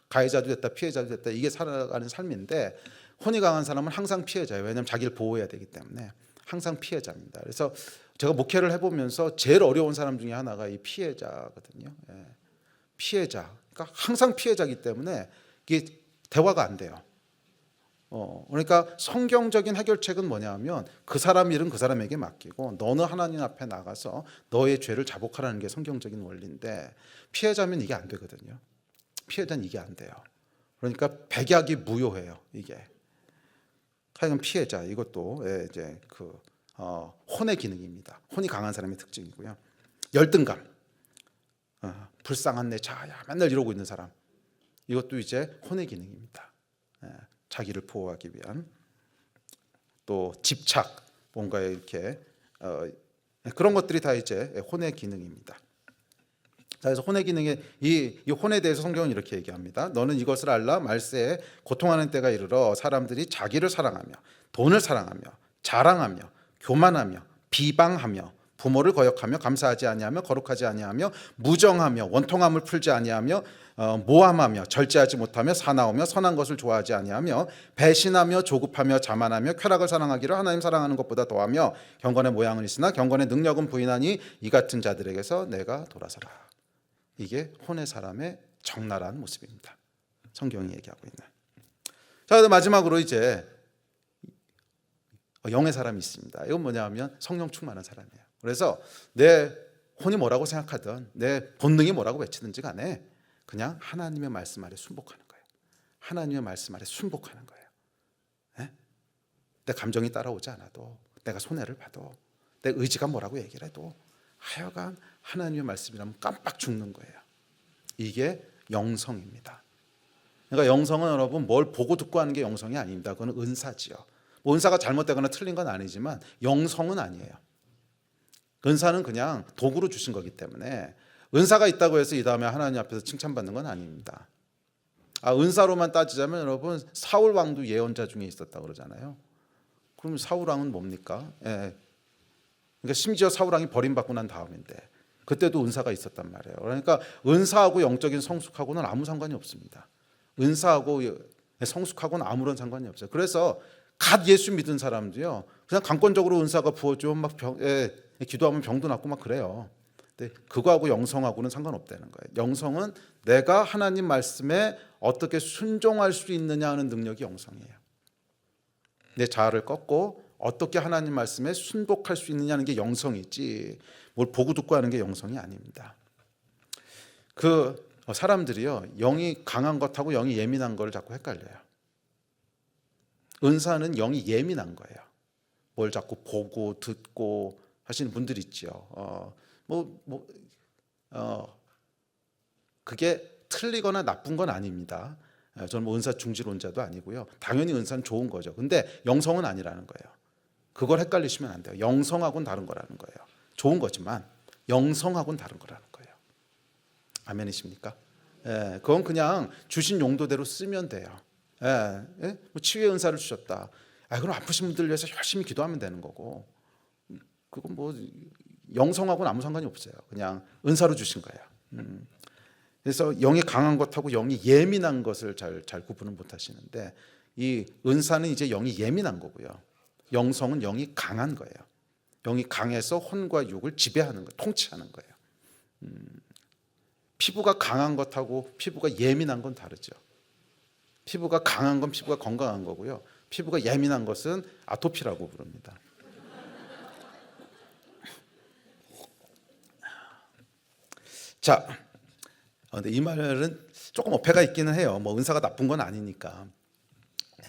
[SPEAKER 1] 가해자도 됐다, 피해자도 됐다. 이게 살아가는 삶인데 혼이 강한 사람은 항상 피해자예요. 왜냐하면 자기를 보호해야 되기 때문에 항상 피해자입니다. 그래서 제가 목회를 해보면서 제일 어려운 사람 중에 하나가 이 피해자거든요. 피해자. 그러니까 항상 피해자이기 때문에 이게 대화가 안 돼요. 그러니까 성경적인 해결책은 뭐냐면 그 사람 일은 그 사람에게 맡기고 너는 하나님 앞에 나가서 너의 죄를 자복하라는 게 성경적인 원리인데 피해자면 이게 안 되거든요. 피해자는 이게 안 돼요. 그러니까 백약이 무효해요. 이게 하여간 피해자, 이것도 이제 혼의 기능입니다. 혼이 강한 사람의 특징이고요. 열등감, 불쌍한 내 자아야, 맨날 이러고 있는 사람, 이것도 이제 혼의 기능입니다. 자기를 보호하기 위한. 또 집착, 뭔가에 이렇게 그런 것들이 다 이제 혼의 기능입니다. 그래서 혼의 기능에 이 혼에 대해서 성경은 이렇게 얘기합니다. 너는 이것을 알라. 말세에 고통하는 때가 이르러 사람들이 자기를 사랑하며 돈을 사랑하며 자랑하며 교만하며 비방하며 부모를 거역하며 감사하지 아니하며 거룩하지 아니하며 무정하며 원통함을 풀지 아니하며 모함하며 절제하지 못하며 사나우며 선한 것을 좋아하지 아니하며 배신하며 조급하며 자만하며 쾌락을 사랑하기를 하나님 사랑하는 것보다 더하며 경건의 모양은 있으나 경건의 능력은 부인하니 이 같은 자들에게서 내가 돌아서라. 이게 혼의 사람의 적나라한 모습입니다. 성경이 얘기하고 있는. 자, 마지막으로 이제 영의 사람이 있습니다. 이건 뭐냐면 성령 충만한 사람이에요. 그래서 내 혼이 뭐라고 생각하든 내 본능이 뭐라고 외치든지 간에 그냥 하나님의 말씀 아래 순복하는 거예요. 하나님의 말씀 아래 순복하는 거예요. 내 감정이 따라오지 않아도, 내가 손해를 봐도, 내 의지가 뭐라고 얘기를 해도 하여간 하나님의 말씀이라면 깜빡 죽는 거예요. 이게 영성입니다. 그러니까 영성은 여러분 뭘 보고 듣고 하는 게 영성이 아닙니다. 그건 은사지요. 뭐 은사가 잘못되거나 틀린 건 아니지만 영성은 아니에요. 은사는 그냥 도구로 주신 거기 때문에 은사가 있다고 해서 이 다음에 하나님 앞에서 칭찬받는 건 아닙니다. 은사로만 따지자면 여러분 사울 왕도 예언자 중에 있었다고 그러잖아요. 그럼 사울 왕은 뭡니까? 예. 그러니까 심지어 사울 왕이 버림받고 난 다음인데 그때도 은사가 있었단 말이에요. 그러니까 은사하고 영적인 성숙하고는 아무 상관이 없습니다. 은사하고 성숙하고는 아무런 상관이 없어요. 그래서 갓 예수 믿은 사람도요, 그냥 강권적으로 은사가 부어지면 막 기도하면 병도 낫고 막 그래요. 근데 그거하고 영성하고는 상관없다는 거예요. 영성은 내가 하나님 말씀에 어떻게 순종할 수 있느냐 하는 능력이 영성이에요. 내 자아를 꺾고 어떻게 하나님 말씀에 순복할 수 있느냐는 게 영성이지 뭘 보고 듣고 하는 게 영성이 아닙니다. 사람들이요, 영이 강한 것하고 영이 예민한 거를 자꾸 헷갈려요. 은사는 영이 예민한 거예요. 뭘 자꾸 보고 듣고 하시는 분들 있죠. 그게 틀리거나 나쁜 건 아닙니다. 저는 뭐 은사 중지론자도 아니고요. 당연히 은사는 좋은 거죠. 근데 영성은 아니라는 거예요. 그걸 헷갈리시면 안 돼요. 영성하고는 다른 거라는 거예요. 좋은 거지만 영성하고는 다른 거라는 거예요. 아멘이십니까? 예, 그건 그냥 주신 용도대로 쓰면 돼요. 뭐 치유의 은사를 주셨다. 그럼 아프신 분들 위해서 열심히 기도하면 되는 거고, 그건 뭐 영성하고는 아무 상관이 없어요. 그냥 은사로 주신 거예요. 그래서 영이 강한 것하고 영이 예민한 것을 잘 구분을 못 하시는데, 이 은사는 이제 영이 예민한 거고요. 영성은 영이 강한 거예요. 영이 강해서 혼과 육을 지배하는 거, 통치하는 거예요. 피부가 강한 것하고 피부가 예민한 건 다르죠. 피부가 강한 건 피부가 건강한 거고요. 피부가 예민한 것은 아토피라고 부릅니다. 자, 근데 이 말은 조금 어폐가 있기는 해요. 뭐 은사가 나쁜 건 아니니까.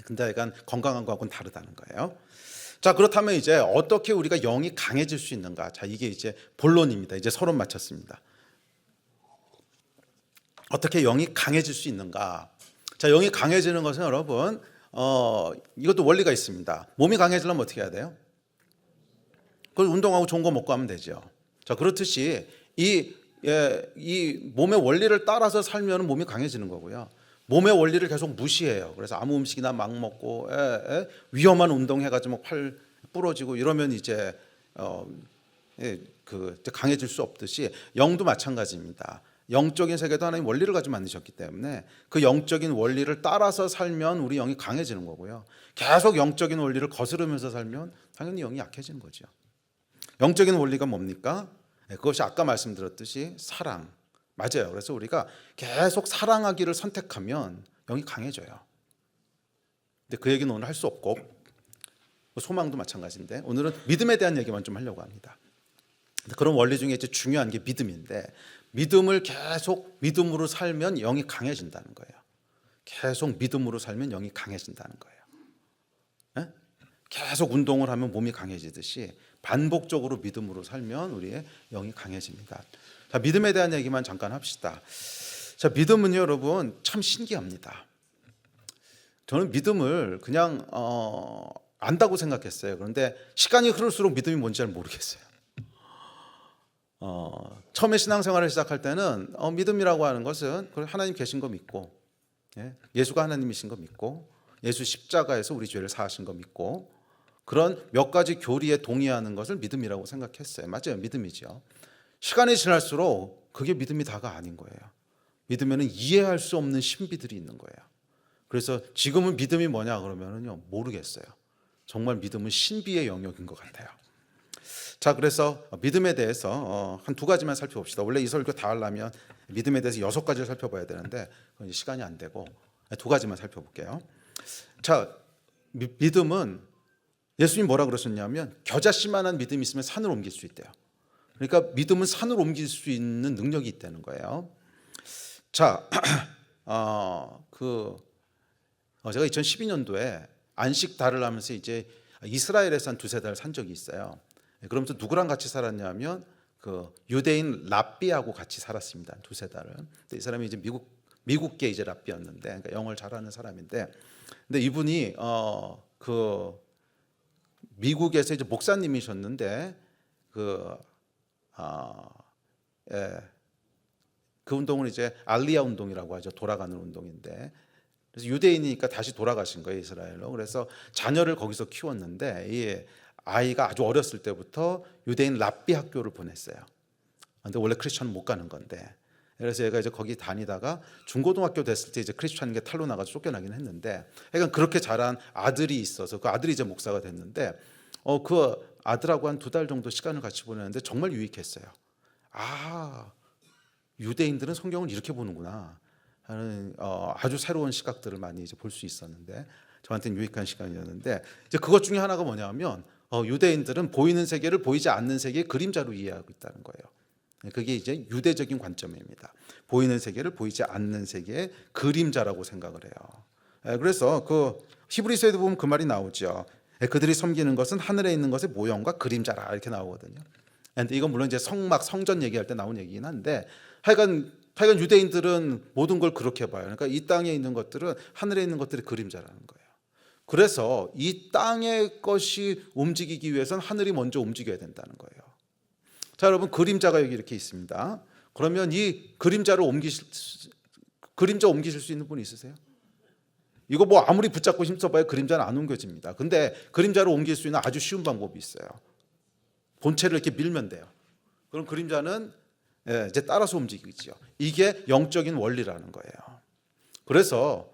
[SPEAKER 1] 근데 약간 건강한 거하고는 다르다는 거예요. 자, 그렇다면 이제 어떻게 우리가 영이 강해질 수 있는가? 자, 이게 이제 본론입니다. 이제 서론 마쳤습니다. 어떻게 영이 강해질 수 있는가? 자, 영이 강해지는 것은 여러분, 이것도 원리가 있습니다. 몸이 강해지려면 어떻게 해야 돼요? 그걸 운동하고 좋은 거 먹고 하면 되죠. 자, 그렇듯이 이 몸의 원리를 따라서 살면 몸이 강해지는 거고요. 몸의 원리를 계속 무시해요. 그래서 아무 음식이나 막 먹고 위험한 운동 해가지고 팔 부러지고 이러면 이제 강해질 수 없듯이 영도 마찬가지입니다. 영적인 세계도 하나님 원리를 가지고 만드셨기 때문에 그 영적인 원리를 따라서 살면 우리 영이 강해지는 거고요. 계속 영적인 원리를 거스르면서 살면 당연히 영이 약해지는 거죠. 영적인 원리가 뭡니까? 그것이 아까 말씀드렸듯이 사랑. 맞아요. 그래서 우리가 계속 사랑하기를 선택하면 영이 강해져요. 근데 그 얘기는 오늘 할 수 없고, 소망도 마찬가지인데 오늘은 믿음에 대한 얘기만 좀 하려고 합니다. 그런 원리 중에 이제 중요한 게 믿음인데, 믿음을 계속 믿음으로 살면 영이 강해진다는 거예요. 계속 믿음으로 살면 영이 강해진다는 거예요. 계속 운동을 하면 몸이 강해지듯이 반복적으로 믿음으로 살면 우리의 영이 강해집니다. 자, 믿음에 대한 얘기만 잠깐 합시다. 자, 믿음은요, 여러분 참 신기합니다. 저는 믿음을 그냥 안다고 생각했어요. 그런데 시간이 흐를수록 믿음이 뭔지 잘 모르겠어요. 처음에 신앙생활을 시작할 때는 믿음이라고 하는 것은 하나님 계신 거 믿고, 예수가 하나님이신 거 믿고, 예수 십자가에서 우리 죄를 사하신 거 믿고, 그런 몇 가지 교리에 동의하는 것을 믿음이라고 생각했어요. 맞아요, 믿음이죠. 시간이 지날수록 그게 믿음이 다가 아닌 거예요. 믿으면 이해할 수 없는 신비들이 있는 거예요. 그래서 지금은 믿음이 뭐냐 그러면요, 모르겠어요. 정말 믿음은 신비의 영역인 것 같아요. 자, 그래서 믿음에 대해서 한 두 가지만 살펴봅시다. 원래 이 설교 다 하려면 믿음에 대해서 6가지를 살펴봐야 되는데 그건 시간이 안 되고 두 가지만 살펴볼게요. 자, 믿음은 예수님 뭐라 그러셨냐면 겨자씨만한 믿음이 있으면 산을 옮길 수 있대요. 그러니까 믿음은 산을 옮길 수 있는 능력이 있다는 거예요. 자, 제가 2012년도에 안식달을 하면서 이제 이스라엘에서 한 2-3달 산 적이 있어요. 그러면서 누구랑 같이 살았냐면 그 유대인 랍비하고 같이 살았습니다. 2-3달을. 이 사람이 이제 미국 미국계 이제 랍비였는데, 그러니까 영어를 잘하는 사람인데, 근데 이분이 그 미국에서 이제 목사님이셨는데 예, 그 운동을 이제 알리야 운동이라고 하죠. 돌아가는 운동인데, 그래서 유대인이니까 다시 돌아가신 거예요, 이스라엘로. 그래서 자녀를 거기서 키웠는데 이 아이가 아주 어렸을 때부터 유대인 랍비 학교를 보냈어요. 근데 원래 크리스천은 못 가는 건데, 그래서 얘가 이제 거기 다니다가 중고등학교 됐을 때 이제 크리스천인 게 탈로 나가서 쫓겨나긴 했는데, 그러니까 그렇게 자란 아들이 있어서 그 아들이 이제 목사가 됐는데, 그 아들하고 한 2달 정도 시간을 같이 보내는데 정말 유익했어요. 유대인들은 성경을 이렇게 보는구나 하는 아주 새로운 시각들을 많이 이제 볼 수 있었는데, 저한테는 유익한 시간이었는데, 이제 그것 중에 하나가 뭐냐면 유대인들은 보이는 세계를 보이지 않는 세계의 그림자로 이해하고 있다는 거예요. 그게 이제 유대적인 관점입니다. 보이는 세계를 보이지 않는 세계의 그림자라고 생각을 해요. 그래서 그 히브리서에도 보면 그 말이 나오죠. 그들이 섬기는 것은 하늘에 있는 것의 모형과 그림자라, 이렇게 나오거든요. 근데 이건 물론 이제 성전 얘기할 때 나온 얘기긴 한데, 하여간 유대인들은 모든 걸 그렇게 봐요. 그러니까 이 땅에 있는 것들은 하늘에 있는 것들의 그림자라는 거예요. 그래서 이 땅의 것이 움직이기 위해서는 하늘이 먼저 움직여야 된다는 거예요. 자, 여러분, 그림자가 여기 이렇게 있습니다. 그러면 이 그림자 옮기실 수 있는 분 있으세요? 이거 뭐 아무리 붙잡고 힘써봐야 그림자는 안 옮겨집니다. 근데 그림자를 옮길 수 있는 아주 쉬운 방법이 있어요. 본체를 이렇게 밀면 돼요. 그럼 그림자는 이제 따라서 움직이죠. 이게 영적인 원리라는 거예요. 그래서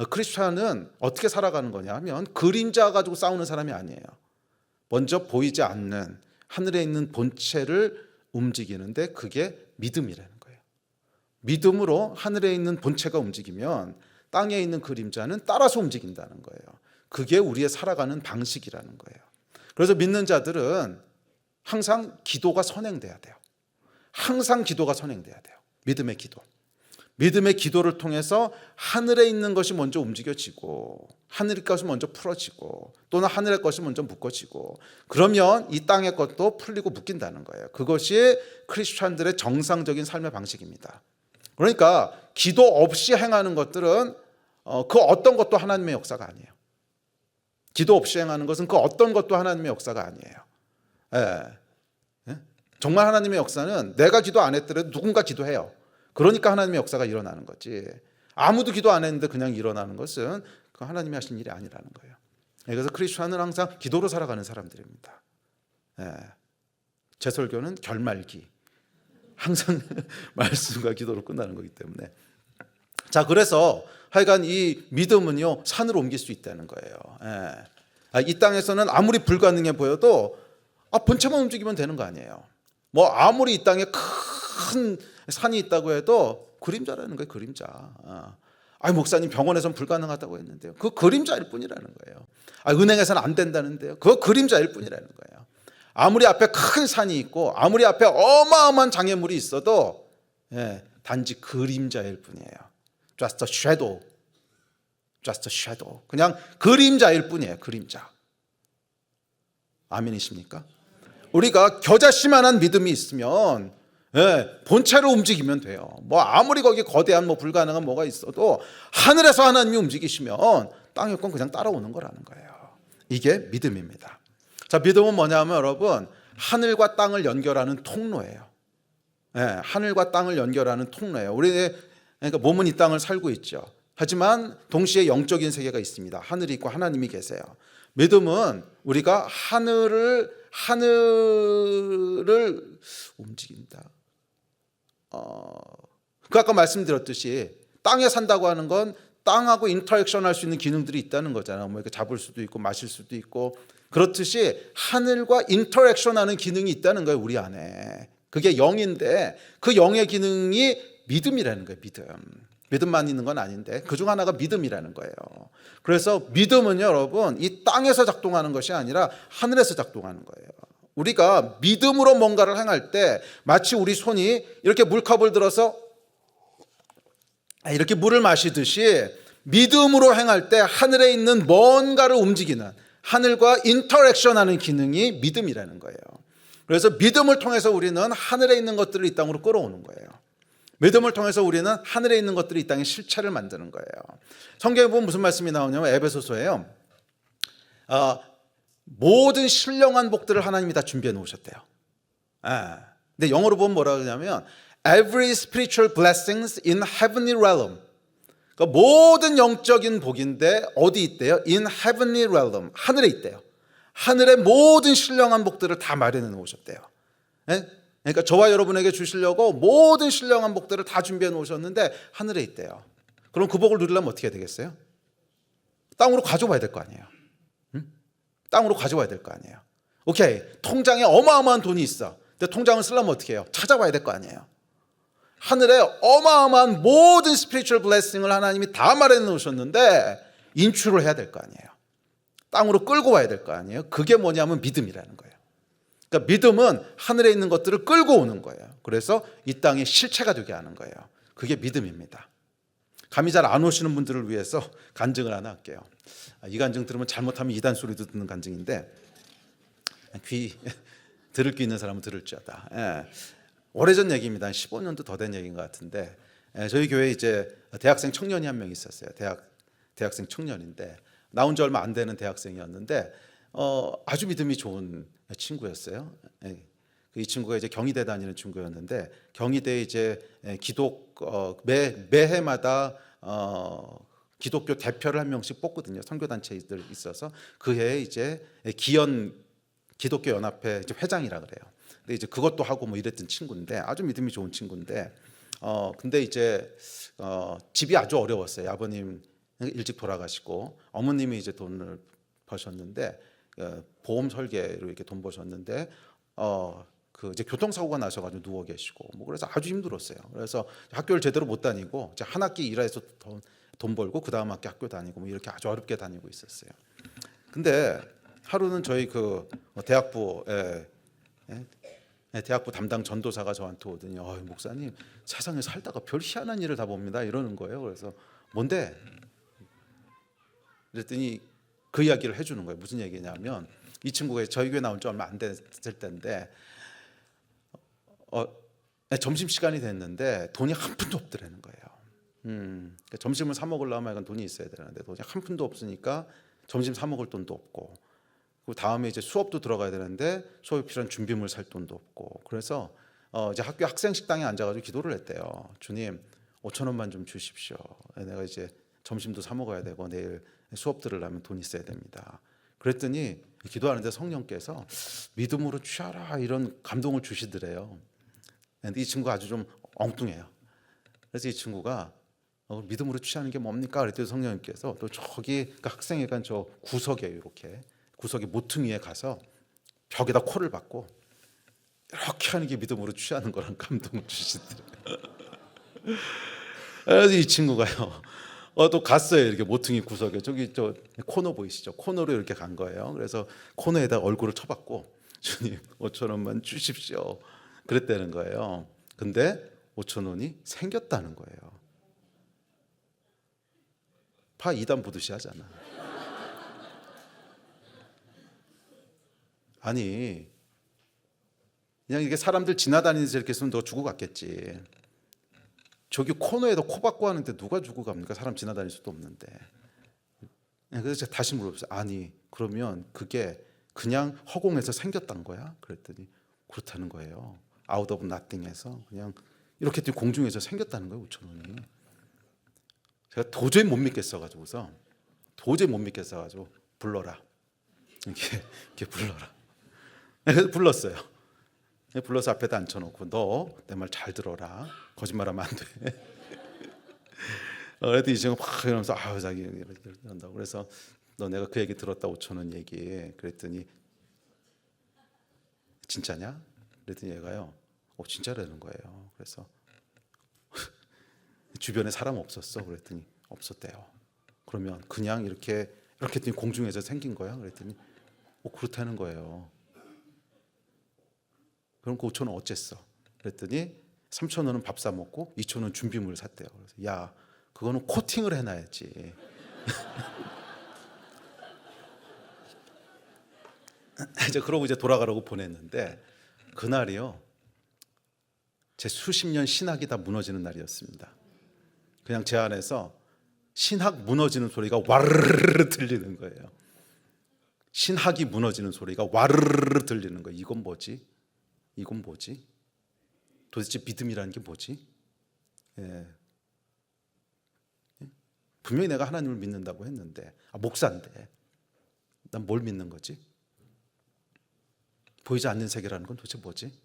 [SPEAKER 1] 크리스천은 어떻게 살아가는 거냐 하면, 그림자 가지고 싸우는 사람이 아니에요. 먼저 보이지 않는 하늘에 있는 본체를 움직이는데, 그게 믿음이라는 거예요. 믿음으로 하늘에 있는 본체가 움직이면 땅에 있는 그림자는 따라서 움직인다는 거예요. 그게 우리의 살아가는 방식이라는 거예요. 그래서 믿는 자들은 항상 기도가 선행돼야 돼요. 항상 기도가 선행돼야 돼요. 믿음의 기도. 믿음의 기도를 통해서 하늘에 있는 것이 먼저 움직여지고, 하늘의 것이 먼저 풀어지고, 또는 하늘의 것이 먼저 묶어지고, 그러면 이 땅의 것도 풀리고 묶인다는 거예요. 그것이 크리스천들의 정상적인 삶의 방식입니다. 그러니까 기도 없이 행하는 것들은 그 어떤 것도 하나님의 역사가 아니에요. 기도 없이 행하는 것은 그 어떤 것도 하나님의 역사가 아니에요. 정말 하나님의 역사는 내가 기도 안 했더라도 누군가 기도해요. 그러니까 하나님의 역사가 일어나는 거지, 아무도 기도 안 했는데 그냥 일어나는 것은 그 하나님이 하신 일이 아니라는 거예요. 그래서 크리스천은 항상 기도로 살아가는 사람들입니다. 제 설교는 결말기, 항상 말씀과 기도로 끝나는 거기 때문에. 자, 그래서 하여간 이 믿음은요, 산으로 옮길 수 있다는 거예요. 이 땅에서는 아무리 불가능해 보여도 본체만 움직이면 되는 거 아니에요. 뭐 아무리 이 땅에 큰 산이 있다고 해도 그림자라는 거예요. 그림자. 목사님 병원에서는 불가능하다고 했는데요, 그 그림자일 뿐이라는 거예요. 은행에서는 안 된다는데요, 그 그림자일 뿐이라는 거예요. 아무리 앞에 큰 산이 있고 아무리 앞에 어마어마한 장애물이 있어도 단지 그림자일 뿐이에요. Just a shadow. Just a shadow. 그냥 그림자일 뿐이에요. 그림자. 아멘이십니까? 우리가 겨자씨만한 믿음이 있으면 본체로 움직이면 돼요. 뭐 아무리 거기 거대한 뭐 불가능한 뭐가 있어도 하늘에서 하나님이 움직이시면 땅의 건 그냥 따라오는 거라는 거예요. 이게 믿음입니다. 자, 믿음은 뭐냐면 여러분, 하늘과 땅을 연결하는 통로예요. 하늘과 땅을 연결하는 통로예요. 우리 그러니까 몸은 이 땅을 살고 있죠. 하지만 동시에 영적인 세계가 있습니다. 하늘이 있고 하나님이 계세요. 믿음은 우리가 하늘을 움직인다. 그 아까 말씀드렸듯이 땅에 산다고 하는 건 땅하고 인터랙션 할 수 있는 기능들이 있다는 거잖아요. 뭐 이렇게 잡을 수도 있고 마실 수도 있고, 그렇듯이 하늘과 인터랙션 하는 기능이 있다는 거예요, 우리 안에. 그게 영인데 그 영의 기능이 믿음이라는 거예요. 믿음만 있는 건 아닌데 그중 하나가 믿음이라는 거예요. 그래서 믿음은 여러분, 이 땅에서 작동하는 것이 아니라 하늘에서 작동하는 거예요. 우리가 믿음으로 뭔가를 행할 때 마치 우리 손이 이렇게 물컵을 들어서 이렇게 물을 마시듯이, 믿음으로 행할 때 하늘에 있는 뭔가를 움직이는, 하늘과 인터랙션하는 기능이 믿음이라는 거예요. 그래서 믿음을 통해서 우리는 하늘에 있는 것들을 이 땅으로 끌어오는 거예요. 믿음을 통해서 우리는 하늘에 있는 것들이 이 땅에 실체를 만드는 거예요. 성경에 보면 무슨 말씀이 나오냐면 에베소서예요. 모든 신령한 복들을 하나님이 다 준비해 놓으셨대요. 근데 영어로 보면 뭐라 그러냐면 Every spiritual blessings in heavenly realm. 그러니까 모든 영적인 복인데 어디 있대요? In heavenly realm. 하늘에 있대요. 하늘의 모든 신령한 복들을 다 마련해 놓으셨대요. 그러니까 저와 여러분에게 주시려고 모든 신령한 복들을 다 준비해 놓으셨는데 하늘에 있대요. 그럼 그 복을 누리려면 어떻게 해야 되겠어요? 땅으로 가져와야 될 거 아니에요. 땅으로 가져와야 될 거 아니에요. 오케이, 통장에 어마어마한 돈이 있어. 근데 통장을 쓰려면 어떻게 해요? 찾아와야 될 거 아니에요. 하늘에 어마어마한 모든 스피리추얼 블레싱을 하나님이 다 마련해 놓으셨는데 인출을 해야 될 거 아니에요. 땅으로 끌고 와야 될 거 아니에요. 그게 뭐냐면 믿음이라는 거예요. 그러니까 믿음은 하늘에 있는 것들을 끌고 오는 거예요. 그래서 이 땅에 실체가 되게 하는 거예요. 그게 믿음입니다. 감이 잘 안 오시는 분들을 위해서 간증을 하나 할게요. 이 간증 들으면 잘못하면 이단 소리도 듣는 간증인데 들을 귀 있는 사람은 들을지어다. 오래전 얘기입니다. 한 15년도 더 된 얘기인 것 같은데 저희 교회에 이제 대학생 청년이 한 명 있었어요. 대학생 청년인데 나온 지 얼마 안 되는 대학생이었는데 아주 믿음이 좋은 친구였어요. 이 친구가 이제 경희대 다니는 친구였는데 경희대 이제 매해마다 기독교 대표를 한 명씩 뽑거든요. 선교단체들 있어서 그 해에 이제 기독교 연합회 회장이라 그래요. 근데 이제 그것도 하고 뭐 이랬던 친구인데 아주 믿음이 좋은 친구인데 근데 이제 집이 아주 어려웠어요. 아버님 일찍 돌아가시고 어머님이 이제 돈을 버셨는데 보험 설계로 이렇게 돈 버셨는데 그 이제 교통사고가 나셔가지고 누워 계시고 뭐 그래서 아주 힘들었어요. 그래서 학교를 제대로 못 다니고 이제 한 학기 일해서 돈 벌고 그 다음 학기 학교 다니고 뭐 이렇게 아주 어렵게 다니고 있었어요. 근데 하루는 저희 그 대학부 담당 전도사가 저한테 오더니 목사님 세상에 살다가 별 희한한 일을 다 봅니다 이러는 거예요. 그래서 뭔데? 그랬더니 그 이야기를 해주는 거예요. 무슨 얘기냐면 이 친구가 저희 교회 나온 지 얼마 안 됐을 때인데 점심시간이 됐는데 돈이 한 푼도 없더라는 거예요. 그러니까 점심을 사 먹으려면 약간 돈이 있어야 되는데 돈이 한 푼도 없으니까 점심 사 먹을 돈도 없고 그 다음에 이제 수업도 들어가야 되는데 수업에 필요한 준비물 살 돈도 없고 그래서 이제 학교 학생 식당에 앉아가지고 기도를 했대요. 주님 5천 원만 좀 주십시오. 내가 이제 점심도 사 먹어야 되고 내일 수업 들으려면 돈 있어야 됩니다. 그랬더니 기도하는데 성령께서 믿음으로 취하라 이런 감동을 주시더래요. 근데 이 친구가 아주 좀 엉뚱해요. 그래서 이 친구가 믿음으로 취하는 게 뭡니까? 그랬더니 성령님께서 또 저기 그 학생회관 저 구석에 이렇게 구석의 모퉁이에 가서 벽에다 코를 박고 이렇게 하는 게 믿음으로 취하는 거랑 감동을 주시더래요. 그래서 이 친구가요 또 갔어요. 이렇게 모퉁이 구석에 저기 저 코너 보이시죠? 코너로 이렇게 간 거예요. 그래서 코너에다 얼굴을 쳐박고 주님 5천 원만 주십시오. 그랬다는 거예요. 근데 5천 원이 생겼다는 거예요. 파 이단 보듯이 하잖아. 아니 그냥 이게 사람들 지나다니면서 이렇게 쓰면 너 주고 갔겠지. 저기 코너에다 코 박고 하는데 누가 주고 갑니까? 사람 지나다닐 수도 없는데. 그래서 제가 다시 물어봤어요. 아니 그러면 그게 그냥 허공에서 생겼단 거야? 그랬더니 그렇다는 거예요. 아웃 오브 나띵에서 그냥 이렇게 공중에서 생겼다는 거예요. 5천 원이. 제가 도저히 못 믿겠어가지고서 불러라. 이렇게 불러라. 그래서 불렀어요. 불러서 앞에다 앉혀놓고 너 내 말 잘 들어라. 거짓말하면 안 돼. 그래도 이 친구가 막 이러면서 자기 이런다고. 그래서 너 내가 그 얘기 들었다 5천 원 얘기. 그랬더니 진짜냐? 그랬더니 얘가요. 진짜라는 거예요. 그래서 주변에 사람 없었어? 그랬더니 없었대요. 그러면 그냥 이렇게 했더니 공중에서 생긴 거야? 그랬더니 그렇다는 거예요. 그럼 그 5천 원 어쨌어? 그랬더니 3천 원은 밥 사 먹고 2천 원 준비물 샀대요. 그래서 야 그거는 코팅을 해놔야지. 이제 그러고 이제 돌아가라고 보냈는데 그날이요 제 수십 년 신학이 다 무너지는 날이었습니다. 그냥 제 안에서 신학 무너지는 소리가 와르르르 들리는 거예요. 신학이 무너지는 소리가 와르르르 들리는 거예요. 이건 뭐지? 이건 뭐지? 도대체 믿음이라는 게 뭐지? 예. 분명히 내가 하나님을 믿는다고 했는데, 목사인데 난 뭘 믿는 거지? 보이지 않는 세계라는 건 도대체 뭐지?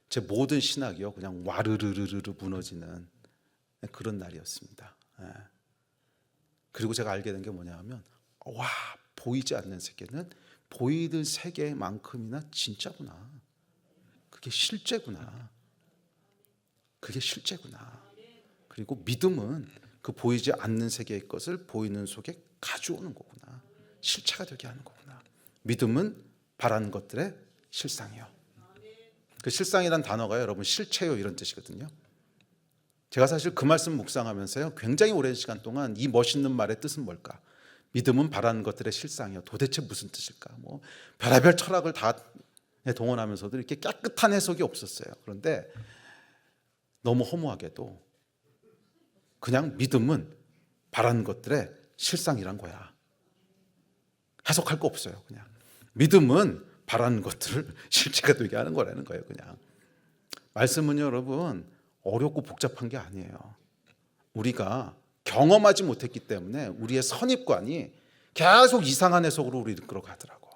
[SPEAKER 1] 제 모든 신학이요 그냥 와르르르르 무너지는 그런 날이었습니다. 예. 그리고 제가 알게 된 게 뭐냐 하면, 와, 보이지 않는 세계는 보이는 세계만큼이나 진짜구나. 그게 실제구나. 그게 실제구나. 그리고 믿음은 그 보이지 않는 세계의 것을 보이는 속에 가져오는 거구나. 실체가 되게 하는 거구나. 믿음은 바라는 것들의 실상이요. 그 실상이란 단어가 여러분 실체요 이런 뜻이거든요. 제가 사실 그 말씀 묵상하면서요 굉장히 오랜 시간 동안 이 멋있는 말의 뜻은 뭘까? 믿음은 바라는 것들의 실상이요. 도대체 무슨 뜻일까? 뭐 별의별 철학을 다 동원하면서도 이렇게 깨끗한 해석이 없었어요. 그런데 너무 허무하게도 그냥 믿음은 바라는 것들의 실상이란 거야. 해석할 거 없어요. 그냥 믿음은 바라는 것들을 실체가 되게 하는 거라는 거예요. 그냥 말씀은요 여러분 어렵고 복잡한 게 아니에요. 우리가 경험하지 못했기 때문에 우리의 선입관이 계속 이상한 해석으로 우리를 끌어가더라고.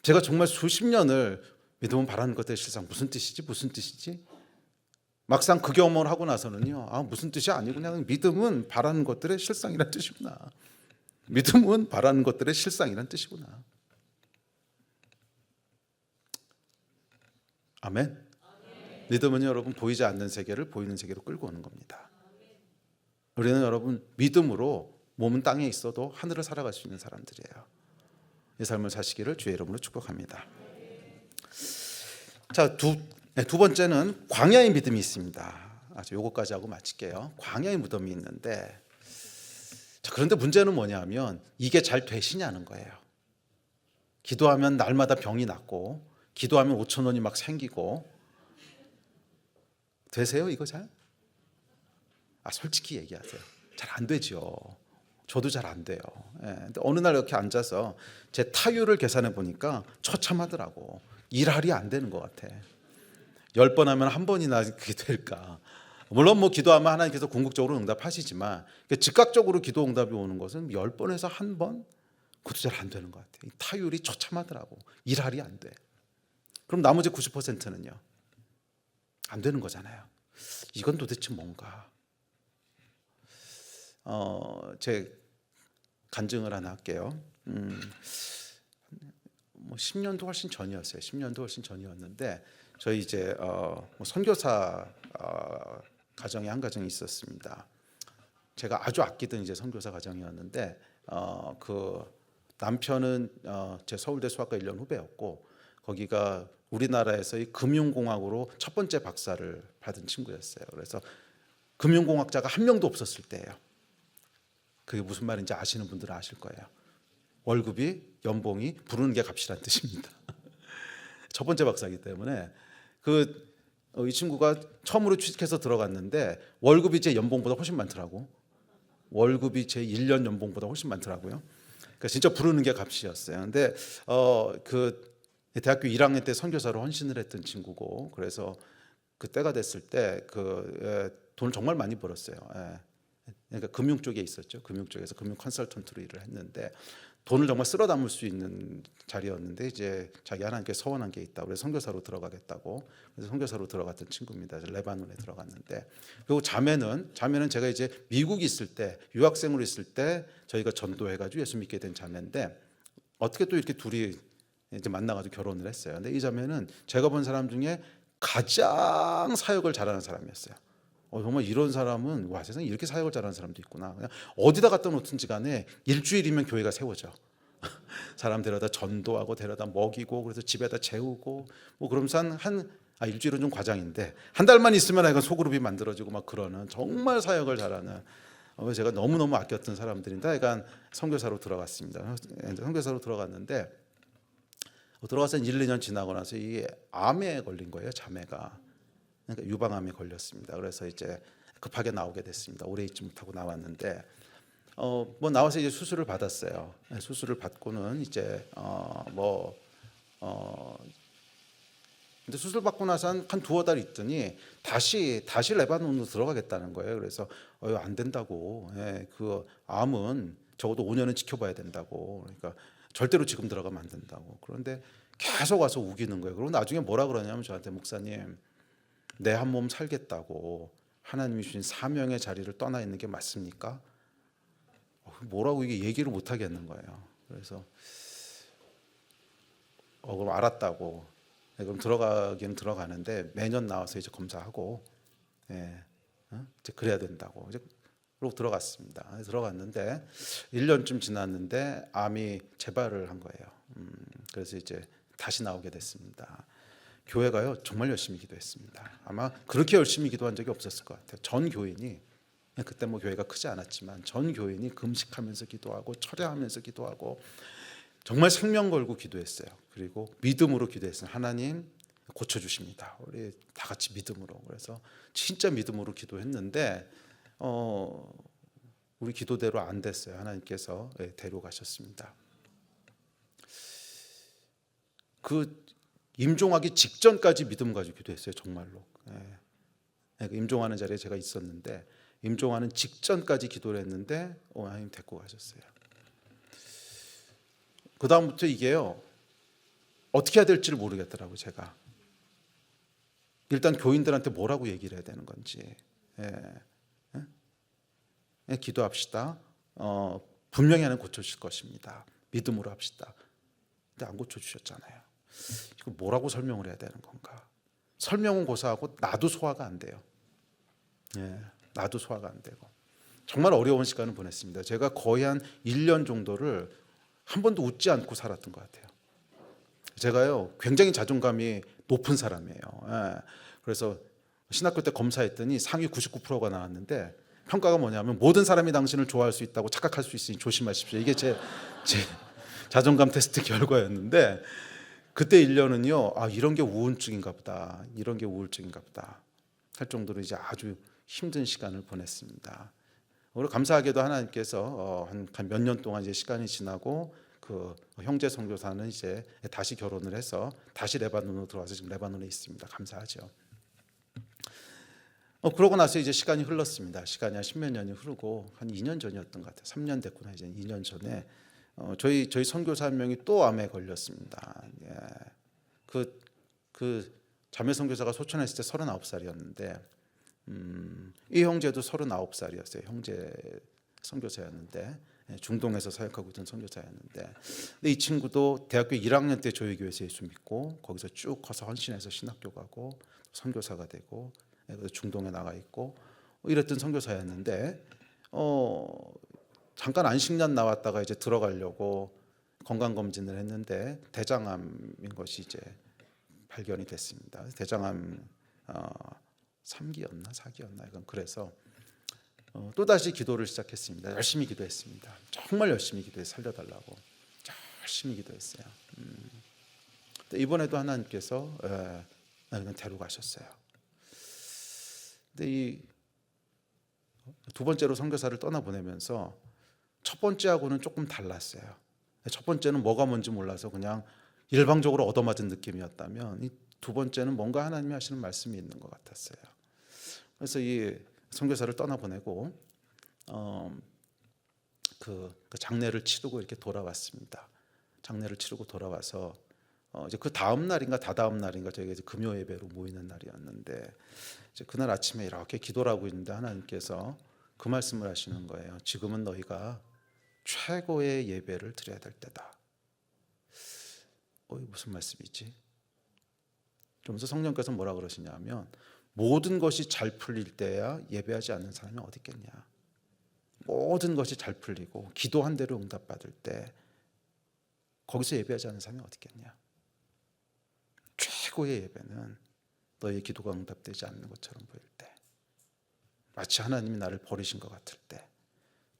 [SPEAKER 1] 제가 정말 수십 년을 믿음은 바라는 것들의 실상 무슨 뜻이지? 무슨 뜻이지? 막상 그 경험을 하고 나서는요, 무슨 뜻이 아니고 그냥 믿음은 바라는 것들의 실상이란 뜻이구나. 믿음은 바라는 것들의 실상이란 뜻이구나. 아멘. 믿음은 여러분 보이지 않는 세계를 보이는 세계로 끌고 오는 겁니다. 우리는 여러분 믿음으로 몸은 땅에 있어도 하늘을 살아갈 수 있는 사람들이에요. 이 삶을 사시기를 주의 이름으로 축복합니다. 자, 두 번째는 광야의 믿음이 있습니다. 요거까지 하고 마칠게요. 광야의 무덤이 있는데, 자, 그런데 문제는 뭐냐면 이게 잘 되시냐는 거예요. 기도하면 날마다 병이 낫고 기도하면 5천 원이 막 생기고 되세요 이거 잘? 솔직히 얘기하세요. 잘 안 되죠. 저도 잘 안 돼요. 근데 어느 날 이렇게 앉아서 제 타율을 계산해 보니까 처참하더라고. 일할이 안 되는 것 같아. 10번 하면 한 번이나 그게 될까? 물론 뭐 기도하면 하나님께서 궁극적으로 응답하시지만 즉각적으로 기도 응답이 오는 것은 10번에서 한 번? 그것도 잘 안 되는 것 같아. 타율이 처참하더라고. 일할이 안 돼. 그럼 나머지 90%는요? 안 되는 거잖아요. 이건 도대체 뭔가? 제 간증을 하나 할게요. 뭐 10년도 훨씬 전이었어요. 10년도 훨씬 전이었는데 저희 이제 선교사 가정에 한 가정이 있었습니다. 제가 아주 아끼던 이제 선교사 가정이었는데 그 남편은 제 서울대 수학과 1년 후배였고 거기가 우리나라에서의 금융공학으로 첫 번째 박사를 받은 친구였어요. 그래서 금융공학자가 한 명도 없었을 때예요. 그게 무슨 말인지 아시는 분들은 아실 거예요. 월급이 연봉이 부르는 게 값이란 뜻입니다. 첫 번째 박사이기 때문에 이 친구가 처음으로 취직해서 들어갔는데 월급이 제 연봉보다 훨씬 많더라고. 월급이 제 1년 연봉보다 훨씬 많더라고요. 그러니까 진짜 부르는 게 값이었어요. 근데 그 대학교 1학년 때 선교사로 헌신을 했던 친구고 그래서 그때가 됐을 때 돈을 정말 많이 벌었어요. 그러니까 금융 쪽에 있었죠. 금융 쪽에서 금융 컨설턴트로 일을 했는데 돈을 정말 쓸어 담을 수 있는 자리였는데 이제 자기 하나님께 서원한 게 있다. 그래서 선교사로 들어가겠다고. 그래서 선교사로 들어갔던 친구입니다. 레바논에 들어갔는데 그리고 자매는 제가 이제 미국에 있을 때 유학생으로 있을 때 저희가 전도해가지고 예수 믿게 된 자매인데 어떻게 또 이렇게 둘이 이제 만나가지고 결혼을 했어요. 근데 이 자매는 제가 본 사람 중에 가장 사역을 잘하는 사람이었어요. 정말 이런 사람은 와 세상에 이렇게 사역을 잘하는 사람도 있구나. 그냥 어디다 갖다 놓든지 간에 일주일이면 교회가 세워져. 사람 데려다 전도하고 데려다 먹이고 그래서 집에다 재우고 뭐 그러면서 일주일은 좀 과장인데 한 달만 있으면 약간 소그룹이 만들어지고 막 그러는 정말 사역을 잘하는 제가 너무너무 아꼈던 사람들인데 약간 선교사로 들어갔습니다. 선교사로 들어갔는데 들어가서 1, 2년 지나고 나서 이 암에 걸린 거예요. 자매가. 그러니까 유방암에 걸렸습니다. 그래서 이제 급하게 나오게 됐습니다. 오래 있지 못하고 나왔는데 뭐 나와서 이제 수술을 받았어요. 수술을 받고는 이제 근데 수술 받고 나서 한 두어 달 있더니 다시 레바논으로 들어가겠다는 거예요. 그래서 안 된다고. 예, 그 암은 적어도 5년은 지켜봐야 된다고. 그러니까 절대로 지금 들어가면 안 된다고. 그런데 계속 와서 우기는 거예요. 그리고 나중에 뭐라 그러냐면 저한테 목사님, 내 한 몸 살겠다고 하나님이 주신 사명의 자리를 떠나 있는 게 맞습니까? 뭐라고 이게 얘기를 못 하겠는 거예요. 그래서 그럼 알았다고. 그럼 들어가긴 들어가는데 매년 나와서 이제 검사하고, 이제 그래야 된다고. 이제 그러고 들어갔습니다. 들어갔는데 1년쯤 지났는데 암이 재발을 한 거예요. 그래서 이제 다시 나오게 됐습니다. 교회가요 정말 열심히 기도했습니다. 아마 그렇게 열심히 기도한 적이 없었을 것 같아요. 전 교인이, 그때 뭐 교회가 크지 않았지만 전 교인이 금식하면서 기도하고 철야하면서 기도하고 정말 생명 걸고 기도했어요. 그리고 믿음으로 기도했어요. 하나님 고쳐주십니다. 우리 다 같이 믿음으로. 그래서 진짜 믿음으로 기도했는데 우리 기도대로 안 됐어요. 하나님께서 데려가셨습니다. 그 임종하기 직전까지 믿음 가지고 기도했어요. 정말로. 임종하는 자리에 제가 있었는데 임종하는 직전까지 기도를 했는데 하나님 데리고 가셨어요. 그 다음부터 이게요 어떻게 해야 될지를 모르겠더라고요. 제가 일단 교인들한테 뭐라고 얘기를 해야 되는 건지. 기도합시다. 분명히 하나님 고쳐주실 것입니다. 믿음으로 합시다. 근데 안 고쳐주셨잖아요. 이거 뭐라고 설명을 해야 되는 건가? 설명은 고사하고 나도 소화가 안 돼요. 나도 소화가 안 되고 정말 어려운 시간을 보냈습니다. 제가 거의 한 1년 정도를 한 번도 웃지 않고 살았던 것 같아요. 제가요 굉장히 자존감이 높은 사람이에요. 그래서 신학교 때 검사했더니 상위 99%가 나왔는데 평가가 뭐냐면 모든 사람이 당신을 좋아할 수 있다고 착각할 수 있으니 조심하십시오. 이게 제 자존감 테스트 결과였는데 그때 1년은요 이런 게 우울증인가 보다, 이런 게 우울증인가 보다 할 정도로 이제 아주 힘든 시간을 보냈습니다. 오늘 감사하게도 하나님께서 한 몇 년 동안 이제 시간이 지나고 그 형제 선교사는 이제 다시 결혼을 해서 다시 레바논으로 들어와서 지금 레바논에 있습니다. 감사하죠. 그러고 나서 이제 시간이 흘렀습니다. 시간이 한 10몇 년이 흐르고 한 2년 전이었던 것 같아요. 3년 됐구나. 이제 2년 전에 저희 선교사 한 명이 또 암에 걸렸습니다. 그 자매 선교사가 소천에 있을 때 39살이었는데 이 형제도 39살이었어요. 형제 선교사였는데 중동에서 사역하고 있던 선교사였는데 근데 이 친구도 대학교 1학년 때 조회교회에서 예수 믿고 거기서 쭉 커서 헌신해서 신학교 가고 선교사가 되고 중동에 나가 있고 이랬던 선교사였는데 잠깐 안식년 나왔다가 이제 들어가려고 건강 검진을 했는데 대장암인 것이 이제 발견이 됐습니다. 대장암 3기였나 4기였나 이건 그래서 또 다시 기도를 시작했습니다. 열심히 기도했습니다. 정말 열심히 기도해 살려달라고 열심히 기도했어요. 이번에도 하나님께서 그냥 데려가셨어요. 근데 이 두 번째로 선교사를 떠나보내면서 첫 번째하고는 조금 달랐어요. 첫 번째는 뭐가 뭔지 몰라서 그냥 일방적으로 얻어맞은 느낌이었다면 이 두 번째는 뭔가 하나님이 하시는 말씀이 있는 것 같았어요. 그래서 이 선교사를 떠나보내고 그 장례를 치르고 이렇게 돌아왔습니다. 장례를 치르고 돌아와서 이제 그 다음 날인가 다다음 날인가 저희가 이제 금요 예배로 모이는 날이었는데 이제 그날 아침에 이렇게 기도를 하고 있는데 하나님께서 그 말씀을 하시는 거예요. 지금은 너희가 최고의 예배를 드려야 될 때다. 무슨 말씀이지? 그러면서 성령께서 뭐라 그러시냐면 모든 것이 잘 풀릴 때야 예배하지 않는 사람이 어디 있겠냐. 모든 것이 잘 풀리고 기도한 대로 응답받을 때 거기서 예배하지 않는 사람이 어디 있겠냐. 최고의 예배는 너의 기도가 응답되지 않는 것처럼 보일 때, 마치 하나님이 나를 버리신 것 같을 때,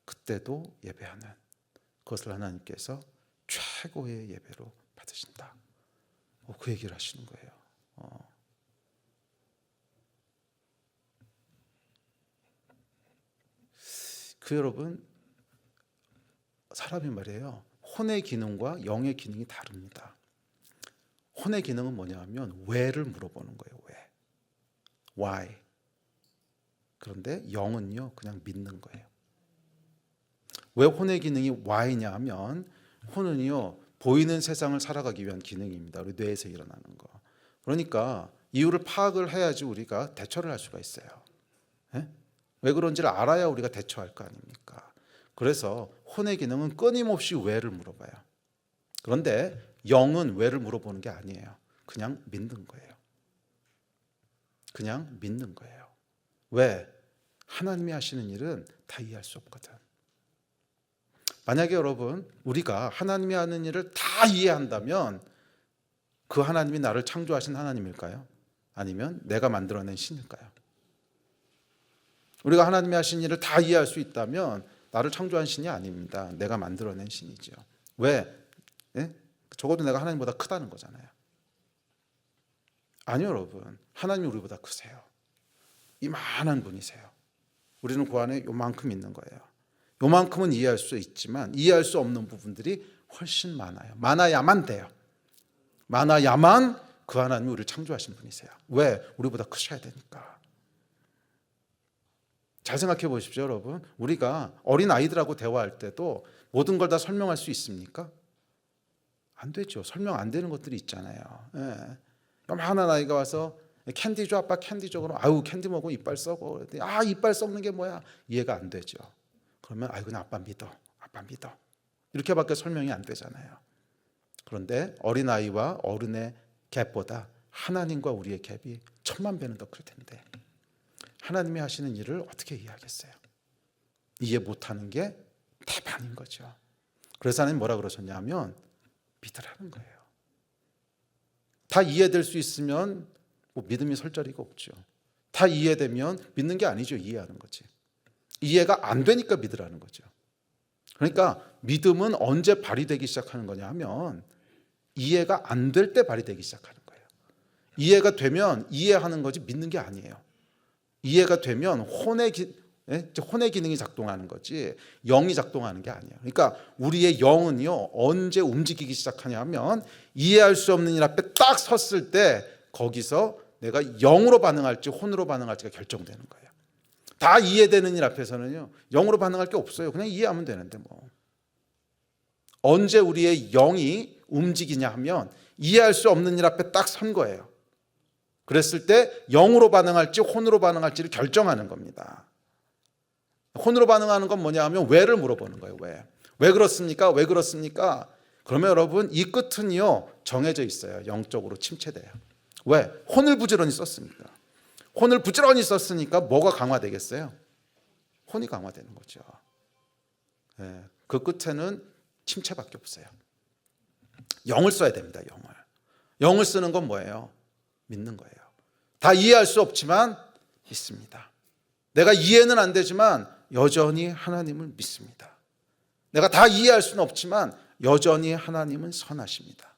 [SPEAKER 1] 그때도 예배하는 그것을 하나님께서 최고의 예배로 받으신다. 그 얘기를 하시는 거예요. 여러분 사람이 말이에요. 혼의 기능과 영의 기능이 다릅니다. 혼의 기능은 뭐냐 하면 왜를 물어보는 거예요. 왜? Why? 그런데 영은요 그냥 믿는 거예요. 왜 혼의 기능이 why냐 하면 혼은요 보이는 세상을 살아가기 위한 기능입니다. 우리 뇌에서 일어나는 거. 그러니까 이유를 파악을 해야지 우리가 대처를 할 수가 있어요. 예? 왜 그런지를 알아야 우리가 대처할 거 아닙니까? 그래서 혼의 기능은 끊임없이 왜를 물어봐요. 그런데 영은 왜를 물어보는 게 아니에요. 그냥 믿는 거예요. 그냥 믿는 거예요. 왜? 하나님이 하시는 일은 다 이해할 수 없거든. 만약에 여러분 우리가 하나님이 하는 일을 다 이해한다면 그 하나님이 나를 창조하신 하나님일까요? 아니면 내가 만들어낸 신일까요? 우리가 하나님이 하신 일을 다 이해할 수 있다면 나를 창조한 신이 아닙니다. 내가 만들어낸 신이죠. 왜? 예? 적어도 내가 하나님보다 크다는 거잖아요. 아니요 여러분, 하나님이 우리보다 크세요. 이만한 분이세요. 우리는 그 안에 요만큼 있는 거예요. 요만큼은 이해할 수 있지만 이해할 수 없는 부분들이 훨씬 많아요. 많아야만 돼요. 많아야만 그 하나님이 우리를 창조하신 분이세요. 왜? 우리보다 크셔야 되니까. 잘 생각해 보십시오 여러분. 우리가 어린 아이들하고 대화할 때도 모든 걸 다 설명할 수 있습니까? 안 되죠. 설명 안 되는 것들이 있잖아요. 예. 요만한 아이가 와서 캔디 줘 아빠 캔디 줘 그러면 아유 캔디 먹으면 이빨 썩어. 아 이빨 썩는 게 뭐야? 이해가 안 되죠. 그러면 아이 그냥 아빠 믿어. 아빠 믿어. 이렇게밖에 설명이 안 되잖아요. 그런데 어린아이와 어른의 갭보다 하나님과 우리의 갭이 1000만 배는 더 클 텐데 하나님이 하시는 일을 어떻게 이해하겠어요? 이해 못하는 게 대반인 거죠. 그래서 하나님 뭐라 그러셨냐면 믿으라는 거예요. 다 이해될 수 있으면 뭐 믿음이 설 자리가 없죠. 다 이해되면 믿는 게 아니죠. 이해하는 거지. 이해가 안 되니까 믿으라는 거죠. 그러니까 믿음은 언제 발휘되기 시작하는 거냐 하면 이해가 안 될 때 발휘되기 시작하는 거예요. 이해가 되면 이해하는 거지 믿는 게 아니에요. 이해가 되면 혼의 기능이 작동하는 거지 영이 작동하는 게 아니에요. 그러니까 우리의 영은요 언제 움직이기 시작하냐 하면 이해할 수 없는 일 앞에 딱 섰을 때 거기서 내가 영으로 반응할지 혼으로 반응할지가 결정되는 거예요. 다 이해되는 일 앞에서는요 영으로 반응할 게 없어요. 그냥 이해하면 되는데 뭐. 언제 우리의 영이 움직이냐 하면 이해할 수 없는 일 앞에 딱 선 거예요. 그랬을 때 영으로 반응할지 혼으로 반응할지를 결정하는 겁니다. 혼으로 반응하는 건 뭐냐 하면 왜를 물어보는 거예요. 왜? 왜 그렇습니까? 왜 그렇습니까? 그러면 여러분 이 끝은요 정해져 있어요. 영적으로 침체돼요. 왜? 혼을 부지런히 썼으니까. 혼을 부지런히 썼으니까 뭐가 강화되겠어요? 혼이 강화되는 거죠. 네, 그 끝에는 침체밖에 없어요. 영을 써야 됩니다. 영을 쓰는 건 뭐예요? 믿는 거예요. 다 이해할 수 없지만 믿습니다. 내가 이해는 안 되지만 여전히 하나님을 믿습니다. 내가 다 이해할 수는 없지만 여전히 하나님은 선하십니다.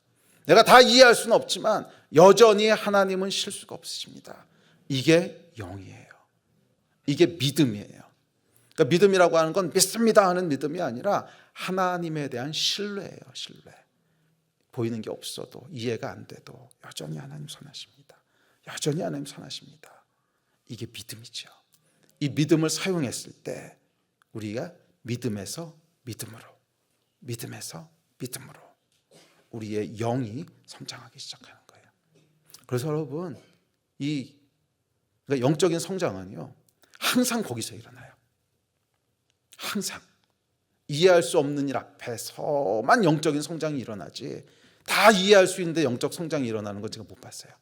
[SPEAKER 1] 내가 다 이해할 수는 없지만 여전히 하나님은 실수가 없으십니다. 이게 영이에요. 이게 믿음이에요. 그러니까 믿음이라고 하는 건 믿습니다 하는 믿음이 아니라 하나님에 대한 신뢰예요. 신뢰. 보이는 게 없어도 이해가 안 돼도 여전히 하나님 선하십니다. 여전히 하나님 선하십니다. 이게 믿음이죠. 이 믿음을 사용했을 때 우리가 믿음에서 믿음으로 믿음에서 믿음으로 우리의 영이 성장하기 시작하는 거예요. 그래서 여러분 그러니까 영적인 성장은요 항상 거기서 일어나요. 항상 이해할 수 없는 일 앞에서만 영적인 성장이 일어나지 다 이해할 수 있는데 영적 성장이 일어나는 건 제가 못 봤어요.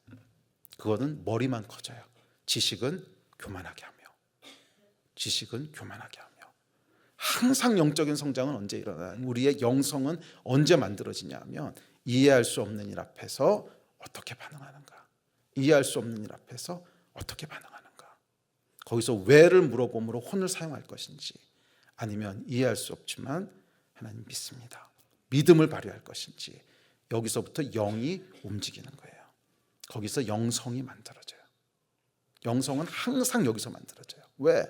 [SPEAKER 1] 그거는 머리만 커져요. 지식은 교만하게 하며 지식은 교만하게 하며 항상 영적인 성장은 언제 일어나요? 우리의 영성은 언제 만들어지냐 하면 이해할 수 없는 일 앞에서 어떻게 반응하는가, 이해할 수 없는 일 앞에서 어떻게 반응하는가, 거기서 왜를 물어봄으로 혼을 사용할 것인지 아니면 이해할 수 없지만 하나님 믿습니다 믿음을 발휘할 것인지 여기서부터 영이 움직이는 거예요. 거기서 영성이 만들어져요. 영성은 항상 여기서 만들어져요. 왜?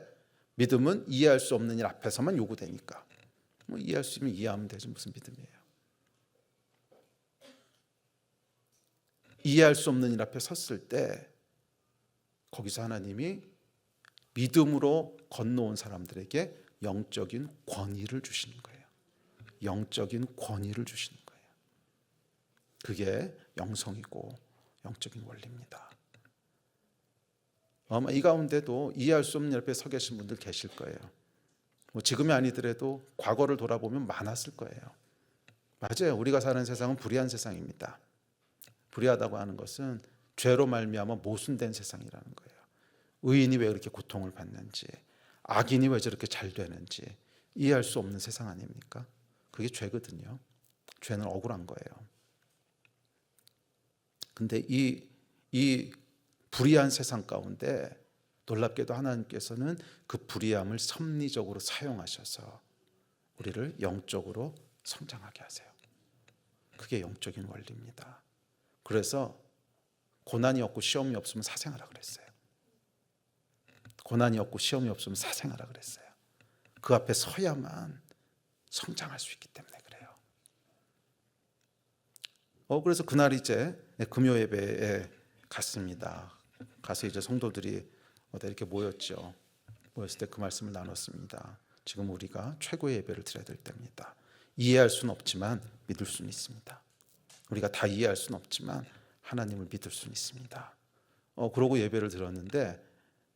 [SPEAKER 1] 믿음은 이해할 수 없는 일 앞에서만 요구되니까 뭐 이해할 수 있으면 이해하면 되지 무슨 믿음이에요. 이해할 수 없는 일 앞에 섰을 때 거기서 하나님이 믿음으로 건너온 사람들에게 영적인 권위를 주시는 거예요. 영적인 권위를 주시는 거예요. 그게 영성이고 영적인 원리입니다. 아마 이 가운데도 이해할 수 없는 옆에 서 계신 분들 계실 거예요. 뭐 지금이 아니더라도 과거를 돌아보면 많았을 거예요. 맞아요. 우리가 사는 세상은 불의한 세상입니다. 불의하다고 하는 것은 죄로 말미암아 모순된 세상이라는 거예요. 의인이 왜 그렇게 고통을 받는지, 악인이 왜 저렇게 잘 되는지 이해할 수 없는 세상 아닙니까? 그게 죄거든요. 죄는 억울한 거예요. 근데 이 불의한 세상 가운데 놀랍게도 하나님께서는 그 불의함을 섭리적으로 사용하셔서 우리를 영적으로 성장하게 하세요. 그게 영적인 원리입니다. 그래서 고난이 없고 시험이 없으면 사생하라 그랬어요. 고난이 없고 시험이 없으면 사생하라 그랬어요. 그 앞에 서야만 성장할 수 있기 때문에 그래요. 그래서 그날 이제 금요 예배에 갔습니다. 가서 이제 성도들이 이렇게 모였죠. 모였을 때 그 말씀을 나눴습니다. 지금 우리가 최고의 예배를 드려야 될 때입니다. 이해할 수는 없지만 믿을 수는 있습니다. 우리가 다 이해할 수는 없지만 하나님을 믿을 수는 있습니다. 그러고 예배를 드렸는데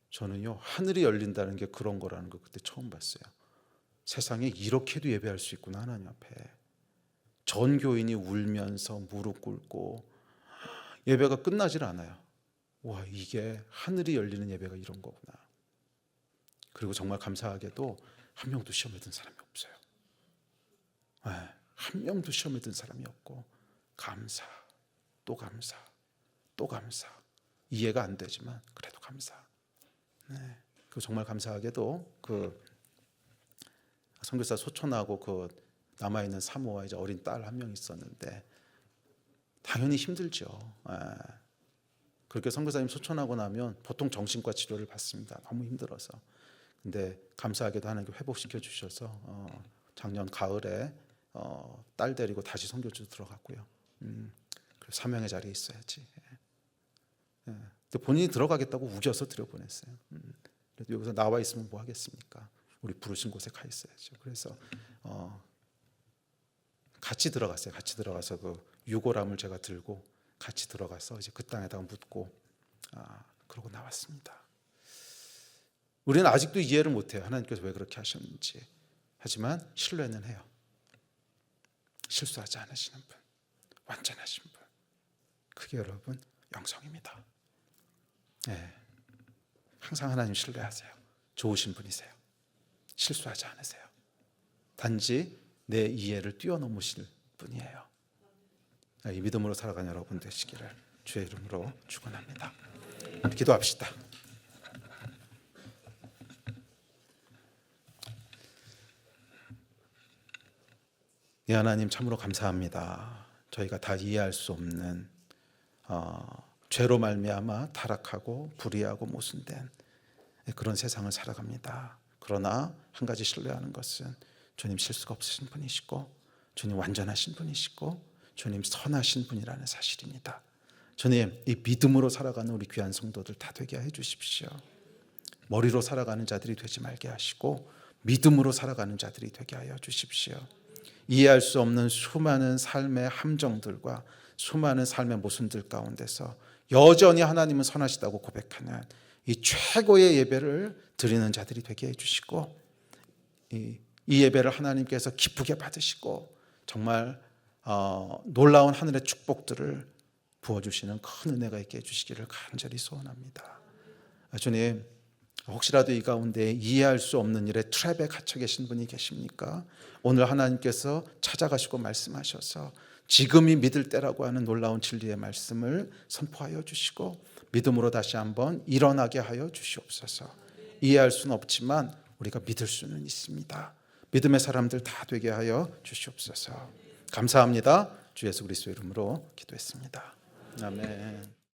[SPEAKER 1] 저는요 하늘이 열린다는 게 그런 거라는 거 그때 처음 봤어요. 세상에 이렇게도 예배할 수 있구나 하나님 앞에. 전 교인이 울면서 무릎 꿇고 예배가 끝나질 않아요. 와, 이게 하늘이 열리는 예배가 이런 거구나. 그리고 정말 감사하게도 한 명도 시험에 든 사람이 없어요. 한 명도 시험에 든 사람이 없고 감사, 또 감사, 또 감사. 이해가 안 되지만 그래도 감사. 그 정말 감사하게도 그 선교사 소천하고 그 남아 있는 사모와 이제 어린 딸 한 명 있었는데 당연히 힘들죠. 그렇게 선교사님 소천하고 나면 보통 정신과 치료를 받습니다. 너무 힘들어서. 근데 감사하게도 하나님께 회복시켜 주셔서 작년 가을에 딸 데리고 다시 선교주 들어갔고요. 사명의 자리에 있어야지. 근데 본인이 들어가겠다고 우겨서 들여보냈어요. 여기서 나와 있으면 뭐 하겠습니까? 우리 부르신 곳에 가 있어야죠. 그래서 같이 들어갔어요. 같이 들어가서 그 유골함을 제가 들고 같이 들어가서 이제 그 땅에다가 묻고 그러고 나왔습니다. 우리는 아직도 이해를 못해요. 하나님께서 왜 그렇게 하셨는지. 하지만 신뢰는 해요. 실수하지 않으시는 분, 완전하신 분. 그게 여러분 영성입니다. 항상 하나님 신뢰하세요. 좋으신 분이세요. 실수하지 않으세요. 단지 내 이해를 뛰어넘으실 분이에요. 이 믿음으로 살아가는 여러분 되시기를 주의 이름으로 축원합니다. 기도합시다. 하나님 참으로 감사합니다. 저희가 다 이해할 수 없는 죄로 말미암아 타락하고 불의하고 모순된 그런 세상을 살아갑니다. 그러나 한 가지 신뢰하는 것은 주님 실수가 없으신 분이시고 주님 완전하신 분이시고 주님 선하신 분이라는 사실입니다. 주님 이 믿음으로 살아가는 우리 귀한 성도들 다 되게 해 주십시오. 머리로 살아가는 자들이 되지 말게 하시고 믿음으로 살아가는 자들이 되게 하여 주십시오. 이해할 수 없는 수많은 삶의 함정들과 수많은 삶의 모순들 가운데서 여전히 하나님은 선하시다고 고백하는 이 최고의 예배를 드리는 자들이 되게 해주시고 이 예배를 하나님께서 기쁘게 받으시고 정말 놀라운 하늘의 축복들을 부어주시는 큰 은혜가 있게 해주시기를 간절히 소원합니다. 주님 혹시라도 이 가운데 이해할 수 없는 일에 트랩에 갇혀 계신 분이 계십니까? 오늘 하나님께서 찾아가시고 말씀하셔서 지금이 믿을 때라고 하는 놀라운 진리의 말씀을 선포하여 주시고 믿음으로 다시 한번 일어나게 하여 주시옵소서. 이해할 수는 없지만 우리가 믿을 수는 있습니다. 믿음의 사람들 다 되게 하여 주시옵소서. 감사합니다. 주 예수 그리스도의 이름으로 기도했습니다. 아멘.